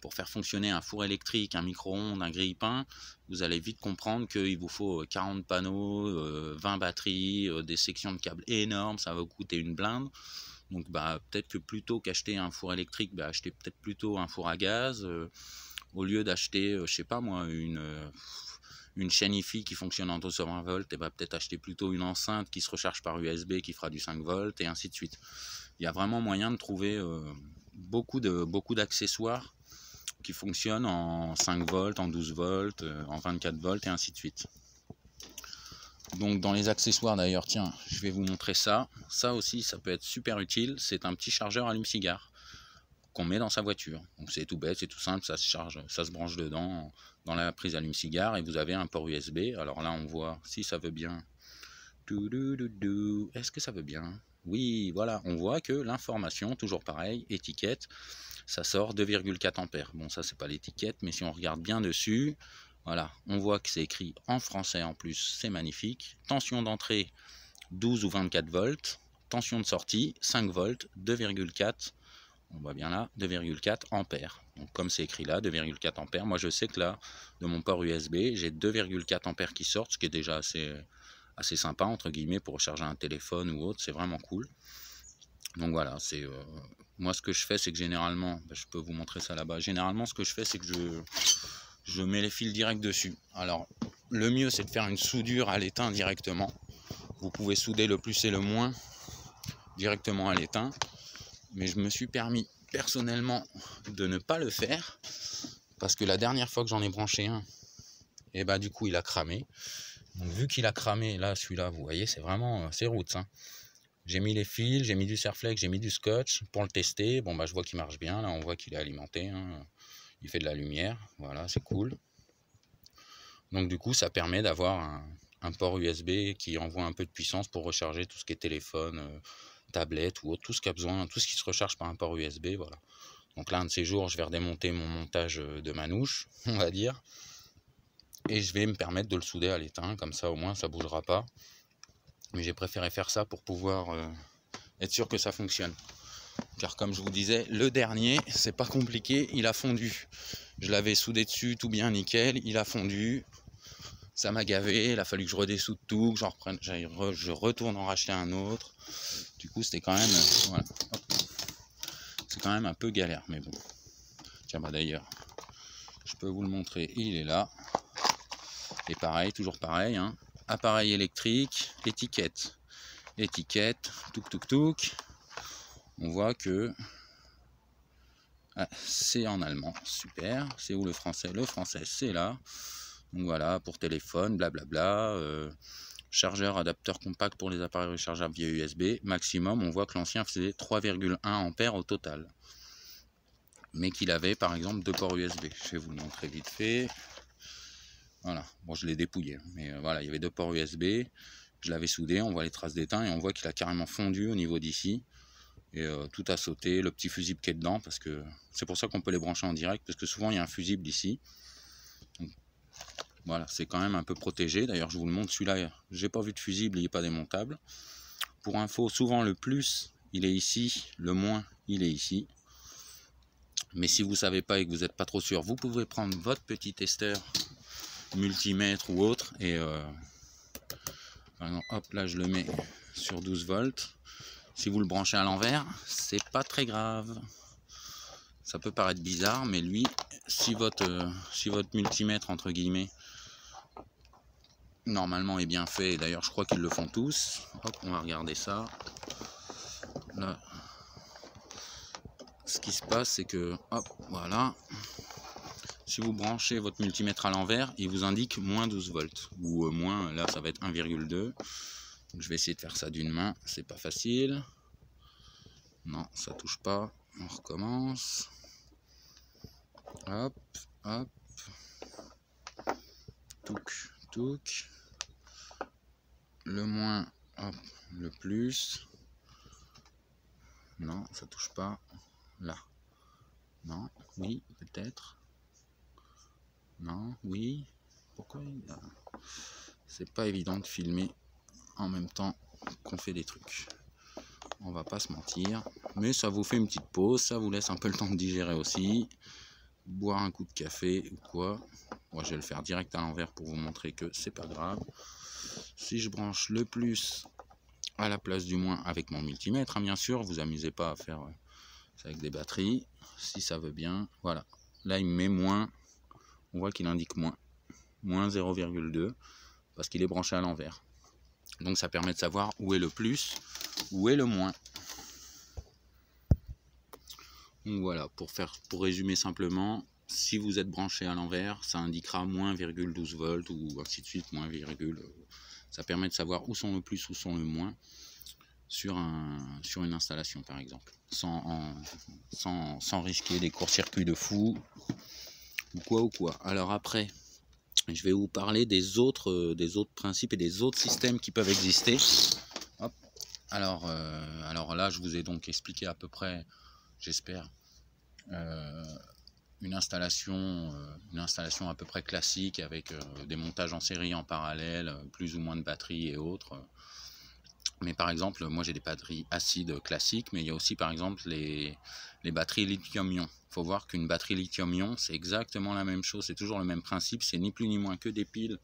pour faire fonctionner un four électrique, un micro-ondes, un grille-pain, vous allez vite comprendre qu'il vous faut 40 panneaux, 20 batteries, des sections de câbles énormes, ça va vous coûter une blinde. Donc peut-être que plutôt qu'acheter un four électrique, achetez peut-être plutôt un four à gaz, au lieu d'acheter, je sais pas moi, une chaîne Hi-Fi qui fonctionne en 220 volts, et peut-être acheter plutôt une enceinte qui se recharge par USB qui fera du 5 volts et ainsi de suite. Il y a vraiment moyen de trouver beaucoup d'accessoires qui fonctionnent en 5 volts, en 12 volts, en 24 volts et ainsi de suite. Donc dans les accessoires d'ailleurs, tiens, je vais vous montrer ça. Ça aussi, ça peut être super utile. C'est un petit chargeur allume-cigare qu'on met dans sa voiture. Donc c'est tout bête, c'est tout simple, ça se charge, ça se branche dedans dans la prise allume-cigare et vous avez un port USB. Alors là, on voit si ça veut bien. Est-ce que ça veut bien? Oui, voilà, on voit que l'information, toujours pareil, étiquette, ça sort 2,4 ampères. Bon, ça c'est pas l'étiquette, mais si on regarde bien dessus, voilà, on voit que c'est écrit en français en plus, c'est magnifique. Tension d'entrée 12 ou 24 volts, tension de sortie 5 volts, 2,4, on voit bien là, 2,4 ampères. Donc comme c'est écrit là, 2,4 ampères, moi je sais que là, de mon port USB, j'ai 2,4 ampères qui sortent, ce qui est déjà assez sympa, entre guillemets, pour recharger un téléphone ou autre, c'est vraiment cool. Donc voilà, c'est moi ce que je fais, c'est que généralement, je peux vous montrer ça là-bas, généralement ce que je fais, c'est que je mets les fils directs dessus. Alors, le mieux, c'est de faire une soudure à l'étain directement. Vous pouvez souder le plus et le moins directement à l'étain. Mais je me suis permis, personnellement, de ne pas le faire. Parce que la dernière fois que j'en ai branché un, et du coup, il a cramé. Donc, vu qu'il a cramé, là, celui-là, vous voyez, c'est vraiment, c'est roots. Hein. J'ai mis les fils, j'ai mis du Serflex, j'ai mis du scotch pour le tester. Bon, je vois qu'il marche bien. Là, on voit qu'il est alimenté. Hein. Il fait de la lumière, voilà, c'est cool. Donc du coup, ça permet d'avoir un port USB qui envoie un peu de puissance pour recharger tout ce qui est téléphone, tablette ou autre, tout ce qui a besoin, tout ce qui se recharge par un port USB, voilà. Donc là, un de ces jours, je vais redémonter mon montage de manouche, on va dire, et je vais me permettre de le souder à l'étain, comme ça au moins ça bougera pas. Mais j'ai préféré faire ça pour pouvoir être sûr que ça fonctionne. Car comme je vous disais, le dernier, c'est pas compliqué, il a fondu. Je l'avais soudé dessus, tout bien nickel, il a fondu. Ça m'a gavé, il a fallu que je redessoude tout, que j'en reprenne, je retourne en racheter un autre. Du coup, c'était quand même, voilà, c'est quand même un peu galère, mais bon. Tiens, d'ailleurs, je peux vous le montrer, il est là. Et pareil, toujours pareil, hein. Appareil électrique, étiquette, touk. On voit que c'est en allemand, super. C'est où le français? Le français, c'est là. Donc voilà, pour téléphone, blablabla. Chargeur, adapteur compact pour les appareils rechargeables via USB. Maximum, on voit que l'ancien faisait 3,1 ampères au total. Mais qu'il avait par exemple 2 ports USB. Je vais vous le montrer vite fait. Voilà, bon je l'ai dépouillé. Mais voilà, il y avait 2 ports USB. Je l'avais soudé, on voit les traces d'étain et on voit qu'il a carrément fondu au niveau d'ici. Et tout a sauté, le petit fusible qui est dedans, parce que c'est pour ça qu'on peut les brancher en direct, parce que souvent il y a un fusible ici. Donc, voilà, c'est quand même un peu protégé. D'ailleurs, je vous le montre, celui-là, j'ai pas vu de fusible, il n'est pas démontable. Pour info, souvent le plus, il est ici, le moins, il est ici. Mais si vous ne savez pas et que vous n'êtes pas trop sûr, vous pouvez prendre votre petit testeur multimètre ou autre. Et par exemple, hop, là je le mets sur 12 volts. Si vous le branchez à l'envers, c'est pas très grave. Ça peut paraître bizarre, mais lui, si votre multimètre, entre guillemets, normalement est bien fait, d'ailleurs je crois qu'ils le font tous. Hop, on va regarder ça. Là, ce qui se passe, c'est que, hop, voilà. Si vous branchez votre multimètre à l'envers, il vous indique moins 12 volts. Ou moins, là ça va être 1,2. Je vais essayer de faire ça d'une main, c'est pas facile. Non, ça touche pas. On recommence. Hop, hop. Touc. Le moins, hop, le plus. Non, ça touche pas. Là. Non, oui, peut-être. Non, oui. Pourquoi c'est pas évident de filmer en même temps qu'on fait des trucs. On va pas se mentir. Mais ça vous fait une petite pause, ça vous laisse un peu le temps de digérer aussi. boire un coup de café ou quoi. Moi, je vais le faire direct à l'envers pour vous montrer que c'est pas grave. Si je branche le plus à la place du moins avec mon multimètre, hein, bien sûr, vous amusez pas à faire ça avec des batteries, si ça veut bien. Voilà, là il me met moins, on voit qu'il indique moins 0,2 parce qu'il est branché à l'envers. Donc ça permet de savoir où est le plus, où est le moins. Donc voilà, pour résumer simplement, si vous êtes branché à l'envers, ça indiquera moins 0,12 volts ou ainsi de suite, moins virgule. Ça permet de savoir où sont le plus, où sont le moins sur une installation par exemple, sans risquer des courts-circuits de fou ou quoi. Alors après, je vais vous parler des autres principes et des autres systèmes qui peuvent exister. Hop. Alors là, je vous ai donc expliqué à peu près, j'espère, une installation à peu près classique avec des montages en série en parallèle, plus ou moins de batteries et autres. Mais par exemple, moi j'ai des batteries acides classiques, mais il y a aussi par exemple les batteries lithium-ion. Il faut voir qu'une batterie lithium-ion, c'est exactement la même chose, c'est toujours le même principe, c'est ni plus ni moins que des piles,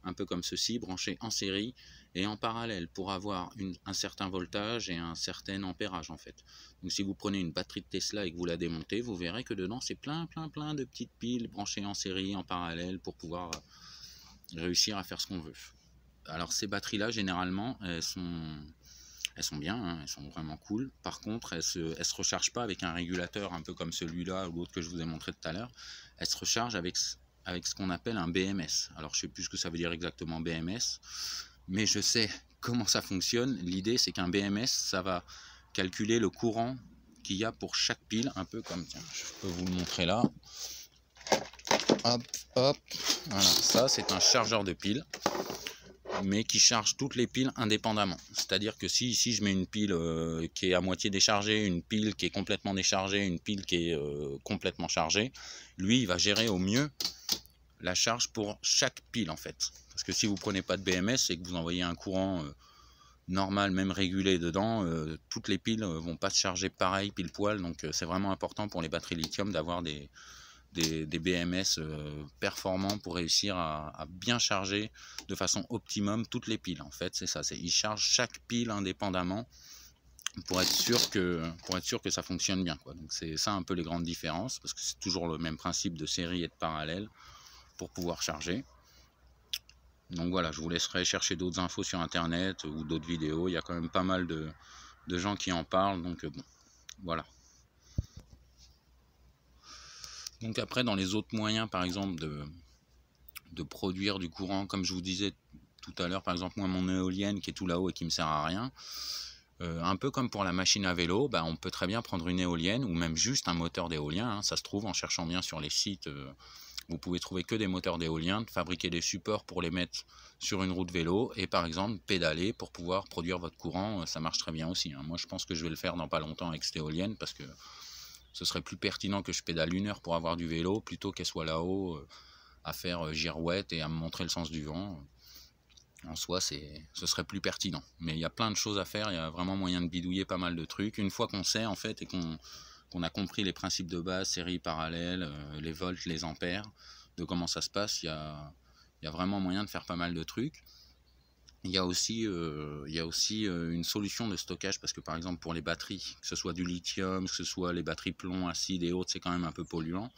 un peu comme ceci, branchées en série et en parallèle pour avoir un certain voltage et un certain ampérage en fait. Donc si vous prenez une batterie de Tesla et que vous la démontez, vous verrez que dedans c'est plein de petites piles branchées en série, en parallèle pour pouvoir réussir à faire ce qu'on veut. Alors ces batteries là généralement elles sont bien, hein, elles sont vraiment cool. Par contre elles se rechargent pas avec un régulateur un peu comme celui-là ou l'autre que je vous ai montré tout à l'heure. Elles se rechargent avec ce qu'on appelle un BMS. Alors je sais plus ce que ça veut dire exactement BMS, mais je sais comment ça fonctionne. L'idée c'est qu'un BMS, ça va calculer le courant qu'il y a pour chaque pile, un peu comme, tiens, je peux vous le montrer là. Hop, hop, voilà, ça c'est un chargeur de piles, mais qui charge toutes les piles indépendamment. C'est-à-dire que si ici je mets une pile qui est à moitié déchargée, une pile qui est complètement déchargée, une pile qui est complètement chargée, lui il va gérer au mieux la charge pour chaque pile en fait. Parce que si vous prenez pas de BMS et que vous envoyez un courant normal, même régulé dedans, toutes les piles vont pas se charger pareil pile poil. Donc c'est vraiment important pour les batteries lithium d'avoir des BMS performants pour réussir à bien charger de façon optimum toutes les piles. En fait, c'est ça, ils chargent chaque pile indépendamment pour être sûr que ça fonctionne bien, quoi. Donc c'est ça un peu les grandes différences, parce que c'est toujours le même principe de série et de parallèle pour pouvoir charger. Donc voilà, je vous laisserai chercher d'autres infos sur internet ou d'autres vidéos. Il y a quand même pas mal de gens qui en parlent, donc bon, voilà. Donc après, dans les autres moyens, par exemple, de produire du courant, comme je vous disais tout à l'heure, par exemple, moi, mon éolienne qui est tout là-haut et qui me sert à rien, un peu comme pour la machine à vélo, on peut très bien prendre une éolienne ou même juste un moteur d'éolien, hein, ça se trouve en cherchant bien sur les sites, vous pouvez trouver que des moteurs d'éolien, fabriquer des supports pour les mettre sur une roue de vélo et par exemple pédaler pour pouvoir produire votre courant, ça marche très bien aussi, hein. Moi je pense que je vais le faire dans pas longtemps avec cette éolienne parce que ce serait plus pertinent que je pédale 1 heure pour avoir du vélo plutôt qu'elle soit là-haut à faire girouette et à me montrer le sens du vent. En soi, ce serait plus pertinent. Mais il y a plein de choses à faire, il y a vraiment moyen de bidouiller pas mal de trucs. Une fois qu'on sait en fait et qu'on a compris les principes de base, série parallèle, les volts, les ampères, de comment ça se passe, il y a vraiment moyen de faire pas mal de trucs. Il y a aussi une solution de stockage, parce que par exemple pour les batteries, que ce soit du lithium, que ce soit les batteries plomb, acide et autres, c'est quand même un peu polluant.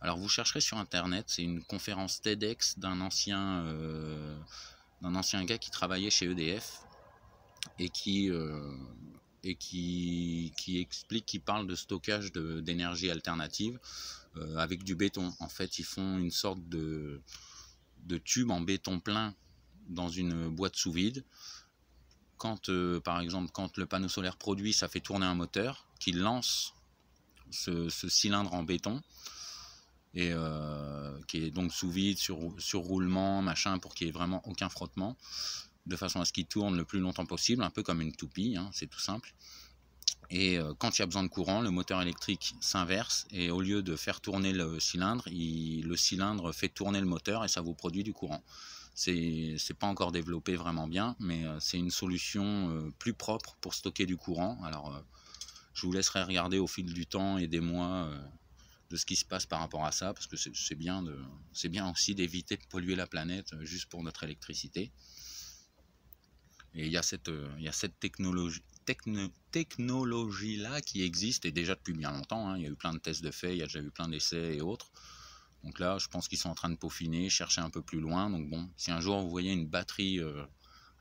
Alors vous chercherez sur internet, c'est une conférence TEDx d'un ancien gars qui travaillait chez EDF et qui explique, qui parle de stockage d'énergie alternative avec du béton. En fait, ils font une sorte de tube en béton plein dans une boîte sous vide. Quand, par exemple, quand le panneau solaire produit, ça fait tourner un moteur qui lance ce cylindre en béton et qui est donc sous vide, sur roulement, machin, pour qu'il n'y ait vraiment aucun frottement, de façon à ce qu'il tourne le plus longtemps possible, un peu comme une toupie, hein, c'est tout simple. Et quand il y a besoin de courant, le moteur électrique s'inverse et au lieu de faire tourner le cylindre fait tourner le moteur et ça vous produit du courant. C'est pas encore développé vraiment bien, mais c'est une solution plus propre pour stocker du courant. Alors je vous laisserai regarder au fil du temps et des mois ce qui se passe par rapport à ça, parce que c'est bien aussi d'éviter de polluer la planète juste pour notre électricité. Et il y a cette technologie-là qui existe, et déjà depuis bien longtemps, hein. Il y a eu plein de tests de fait, il y a déjà eu plein d'essais et autres. Donc là, je pense qu'ils sont en train de peaufiner, chercher un peu plus loin. Donc bon, si un jour vous voyez une batterie,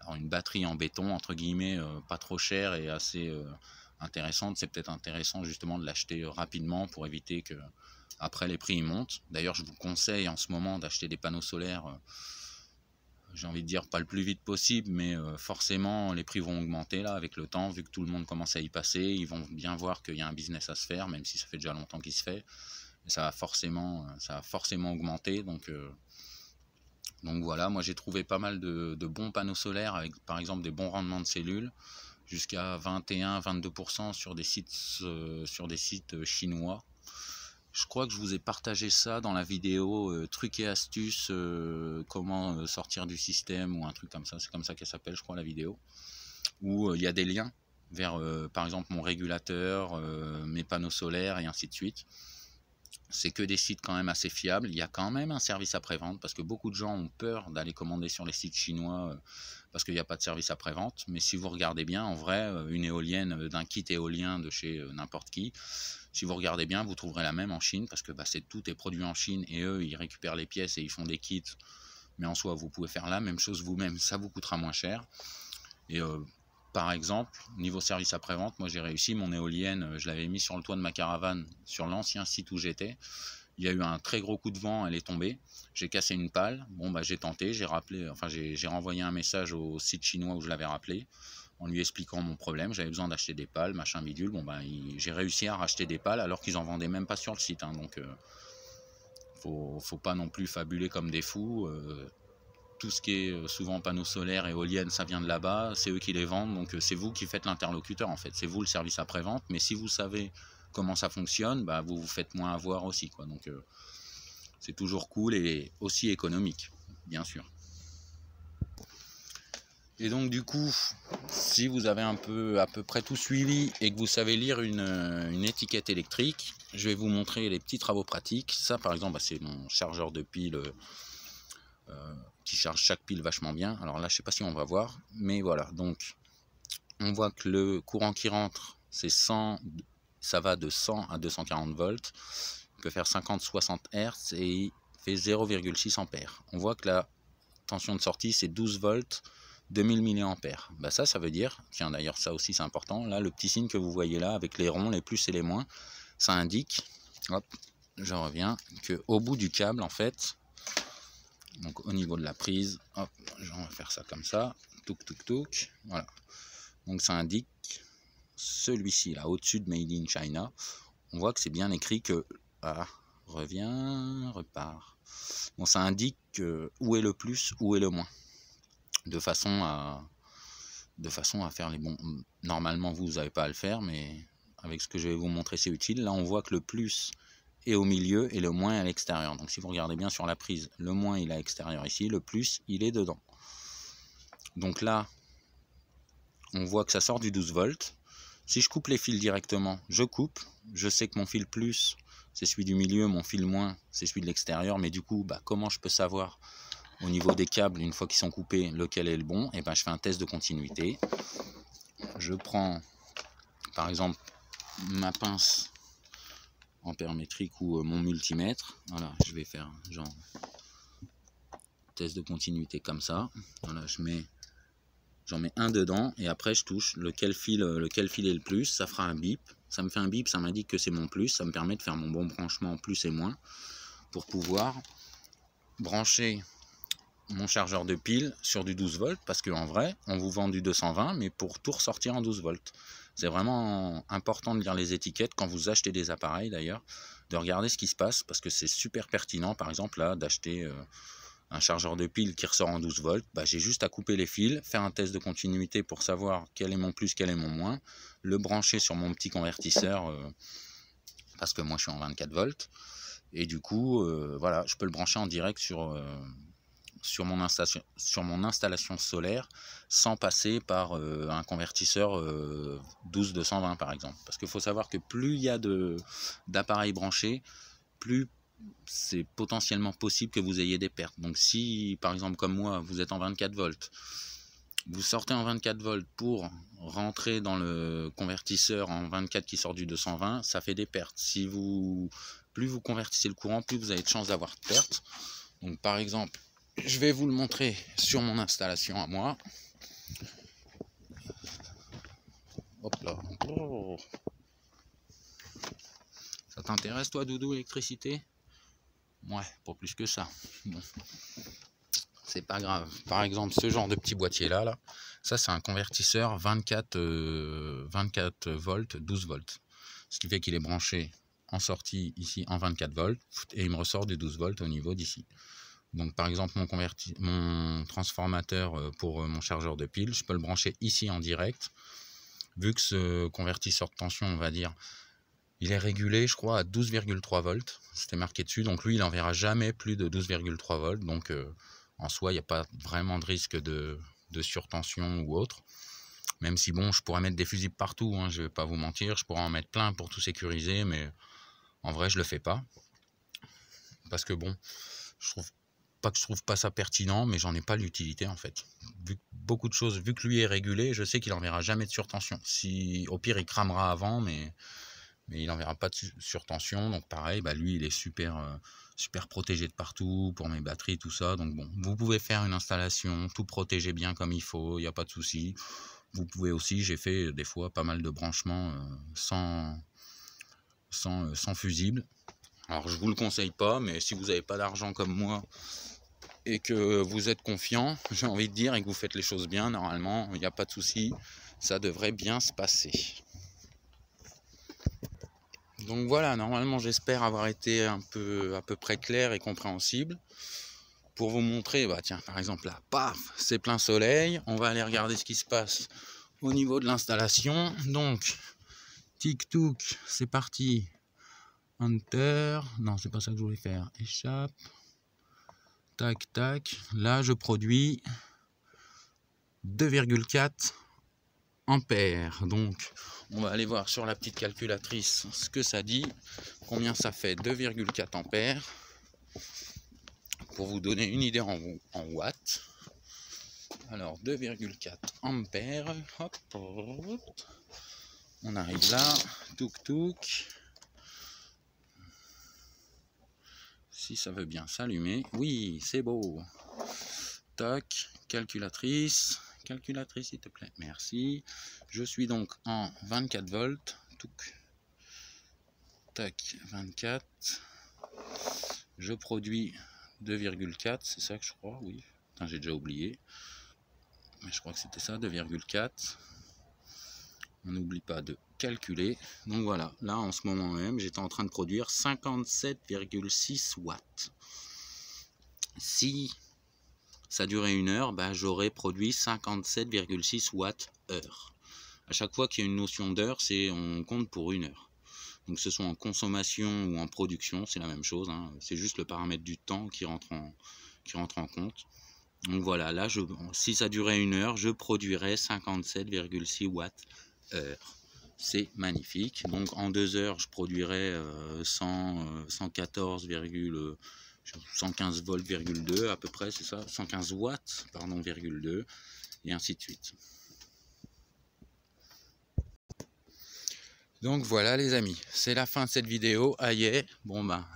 alors une batterie en béton, entre guillemets, pas trop chère et assez intéressante, c'est peut-être intéressant justement de l'acheter rapidement pour éviter que après les prix montent. D'ailleurs, je vous conseille en ce moment d'acheter des panneaux solaires, j'ai envie de dire pas le plus vite possible, mais forcément les prix vont augmenter là avec le temps, vu que tout le monde commence à y passer. Ils vont bien voir qu'il y a un business à se faire, même si ça fait déjà longtemps qu'il se fait. Et ça va forcément augmenter. Donc voilà, moi j'ai trouvé pas mal de bons panneaux solaires avec par exemple des bons rendements de cellules, jusqu'à 21-22% sur des sites chinois. Je crois que je vous ai partagé ça dans la vidéo trucs et astuces, comment sortir du système ou un truc comme ça. C'est comme ça qu'elle s'appelle, je crois, la vidéo. Où il y a des liens vers, par exemple, mon régulateur, mes panneaux solaires et ainsi de suite. C'est que des sites quand même assez fiables. Il y a quand même un service après-vente parce que beaucoup de gens ont peur d'aller commander sur les sites chinois parce qu'il n'y a pas de service après-vente. Mais si vous regardez bien, en vrai, une éolienne d'un kit éolien de chez n'importe qui, si vous regardez bien, vous trouverez la même en Chine parce que tout est produit en Chine et eux, ils récupèrent les pièces et ils font des kits. Mais en soi, vous pouvez faire la même chose vous-même, ça vous coûtera moins cher. Et par exemple, niveau service après-vente, moi j'ai réussi, mon éolienne, je l'avais mis sur le toit de ma caravane, sur l'ancien site où j'étais. Il y a eu un très gros coup de vent, elle est tombée. J'ai cassé une pale. Bon, bah j'ai tenté, j'ai renvoyé un message au site chinois où je l'avais rappelé, en lui expliquant mon problème. J'avais besoin d'acheter des pales, machin bidule. Bon, bah j'ai réussi à racheter des pales alors qu'ils en vendaient même pas sur le site. Hein, donc, faut pas non plus fabuler comme des fous. Tout ce qui est souvent panneaux solaires, éoliennes, ça vient de là-bas, c'est eux qui les vendent, donc c'est vous qui faites l'interlocuteur en fait, c'est vous le service après-vente, mais si vous savez comment ça fonctionne, bah, vous vous faites moins avoir aussi, quoi. Donc c'est toujours cool et aussi économique, bien sûr. Et donc du coup, si vous avez à peu près tout suivi et que vous savez lire une étiquette électrique, je vais vous montrer les petits travaux pratiques. Ça par exemple, bah, c'est mon chargeur de pile qui charge chaque pile vachement bien. Alors là, je sais pas si on va voir, mais voilà. Donc, on voit que le courant qui rentre, c'est 100, ça va de 100 à 240 volts. Il peut faire 50-60 Hz et il fait 0,6 ampères. On voit que la tension de sortie, c'est 12 volts, 2000 mA. Bah ça veut dire, tiens d'ailleurs ça aussi c'est important, là le petit signe que vous voyez là avec les ronds, les plus et les moins, ça indique, hop, je reviens, que au bout du câble en fait, donc au niveau de la prise, hop, on va faire ça comme ça, touk touk touk, voilà. Donc ça indique celui-ci là, au-dessus de Made in China. On voit que c'est bien écrit que, revient, repart. Bon, ça indique où est le plus, où est le moins, de façon à faire les bons. Normalement, vous n'avez pas à le faire, mais avec ce que je vais vous montrer, c'est utile. Là, on voit que le plus est au milieu et le moins est à l'extérieur. Donc si vous regardez bien sur la prise, le moins il est à l'extérieur ici, le plus il est dedans. Donc là, on voit que ça sort du 12 volts. Si je coupe les fils directement, je coupe. Je sais que mon fil plus, c'est celui du milieu, mon fil moins, c'est celui de l'extérieur. Mais du coup, comment je peux savoir au niveau des câbles, une fois qu'ils sont coupés, lequel est le bon? Et je fais un test de continuité. Je prends, par exemple, ma pince ampère-métrique ou mon multimètre. Voilà, je vais faire genre test de continuité comme ça. Voilà, j'en mets un dedans et après je touche lequel fil est le plus. Ça fera un bip. Ça me fait un bip, ça m'indique que c'est mon plus. Ça me permet de faire mon bon branchement plus et moins pour pouvoir brancher mon chargeur de pile sur du 12 volts parce qu'en vrai, on vous vend du 220, mais pour tout ressortir en 12 volts. C'est vraiment important de lire les étiquettes quand vous achetez des appareils d'ailleurs, de regarder ce qui se passe parce que c'est super pertinent, par exemple là, d'acheter un chargeur de pile qui ressort en 12 volts, j'ai juste à couper les fils, faire un test de continuité pour savoir quel est mon plus, quel est mon moins, le brancher sur mon petit convertisseur parce que moi je suis en 24 volts et du coup voilà, je peux le brancher en direct sur mon installation solaire sans passer par un convertisseur 12-220 par exemple. Parce qu'il faut savoir que plus il y a d'appareils branchés, plus c'est potentiellement possible que vous ayez des pertes. Donc si, par exemple, comme moi, vous êtes en 24 volts, vous sortez en 24 volts pour rentrer dans le convertisseur en 24 qui sort du 220, ça fait des pertes. Plus vous convertissez le courant, plus vous avez de chances d'avoir de pertes. Donc par exemple, je vais vous le montrer sur mon installation à moi. Hop là. Oh. Ça t'intéresse toi, Doudou, l'électricité? Ouais, pas plus que ça. Bon. C'est pas grave. Par exemple, ce genre de petit boîtier là, ça c'est un convertisseur 24 volts, 12 volts. Ce qui fait qu'il est branché en sortie ici en 24 volts et il me ressort des 12 volts au niveau d'ici. Donc par exemple mon transformateur pour mon chargeur de pile, je peux le brancher ici en direct. Vu que ce convertisseur de tension, on va dire, il est régulé, je crois, à 12,3 volts. C'était marqué dessus. Donc lui, il n'enverra jamais plus de 12,3 volts. Donc en soi, il n'y a pas vraiment de risque de surtension ou autre. Même si bon, je pourrais mettre des fusibles partout, hein, je ne vais pas vous mentir. Je pourrais en mettre plein pour tout sécuriser, mais en vrai, je le fais pas. Parce que bon, je trouve pas ça pertinent, mais j'en ai pas l'utilité en fait. Vu que lui est régulé, je sais qu'il n'enverra jamais de surtension. Si, au pire, il cramera avant, mais il n'enverra pas de surtension. Donc pareil, bah lui il est super protégé de partout pour mes batteries, tout ça. Donc bon, vous pouvez faire une installation, tout protéger bien comme il faut, il n'y a pas de souci. Vous pouvez aussi, j'ai fait des fois pas mal de branchements sans fusible. Alors je vous le conseille pas, mais si vous n'avez pas d'argent comme moi et que vous êtes confiant, j'ai envie de dire, et que vous faites les choses bien, normalement il n'y a pas de souci, ça devrait bien se passer. Donc voilà, normalement j'espère avoir été à peu près clair et compréhensible pour vous montrer, bah tiens, par exemple là, paf, c'est plein soleil, on va aller regarder ce qui se passe au niveau de l'installation. Donc, tic-touc, c'est parti, enter, non c'est pas ça que je voulais faire, échappe, tac, tac, là je produis 2,4 ampères, donc on va aller voir sur la petite calculatrice ce que ça dit, combien ça fait 2,4 ampères, pour vous donner une idée en watts. Alors 2,4 ampères, hop, on arrive là, touk touk, si ça veut bien s'allumer, oui c'est beau, tac, calculatrice s'il te plaît, merci. Je suis donc en 24 volts, touk, tac, 24, je produis 2,4, c'est ça que je crois, oui, j'ai déjà oublié, mais je crois que c'était ça, 2,4. On n'oublie pas de calculer. Donc voilà, là en ce moment même, j'étais en train de produire 57,6 watts. Si ça durait une heure, bah, j'aurais produit 57,6 watts heure. À chaque fois qu'il y a une notion d'heure, on compte pour une heure. Donc que ce soit en consommation ou en production, c'est la même chose, hein. C'est juste le paramètre du temps qui rentre en compte. Donc voilà, là, si ça durait une heure, je produirais 57,6 watts heure. C'est magnifique. Donc en 2 heures, je produirais 115 volts,2 à peu près, c'est ça, 115 watts, pardon, 2, et ainsi de suite. Donc voilà les amis, c'est la fin de cette vidéo. Aïe, bon bah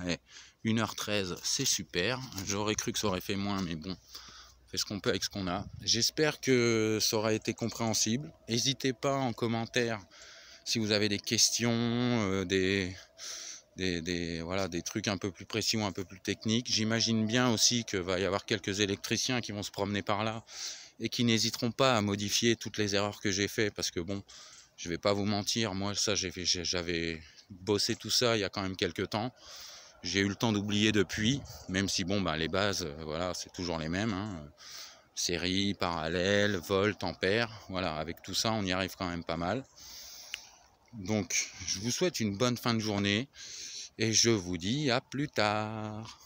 1h13, c'est super. J'aurais cru que ça aurait fait moins, mais bon, on fait ce qu'on peut avec ce qu'on a. J'espère que ça aura été compréhensible. N'hésitez pas en commentaire si vous avez des questions, voilà, des trucs un peu plus précis ou un peu plus techniques. J'imagine bien aussi qu'il va y avoir quelques électriciens qui vont se promener par là et qui n'hésiteront pas à modifier toutes les erreurs que j'ai fait, parce que bon, je vais pas vous mentir, moi ça j'avais bossé tout ça il y a quand même quelques temps. J'ai eu le temps d'oublier depuis, même si bon bah les bases, voilà, c'est toujours les mêmes, hein. Série, parallèle, volt, ampère, voilà, avec tout ça on y arrive quand même pas mal. Donc je vous souhaite une bonne fin de journée et je vous dis à plus tard.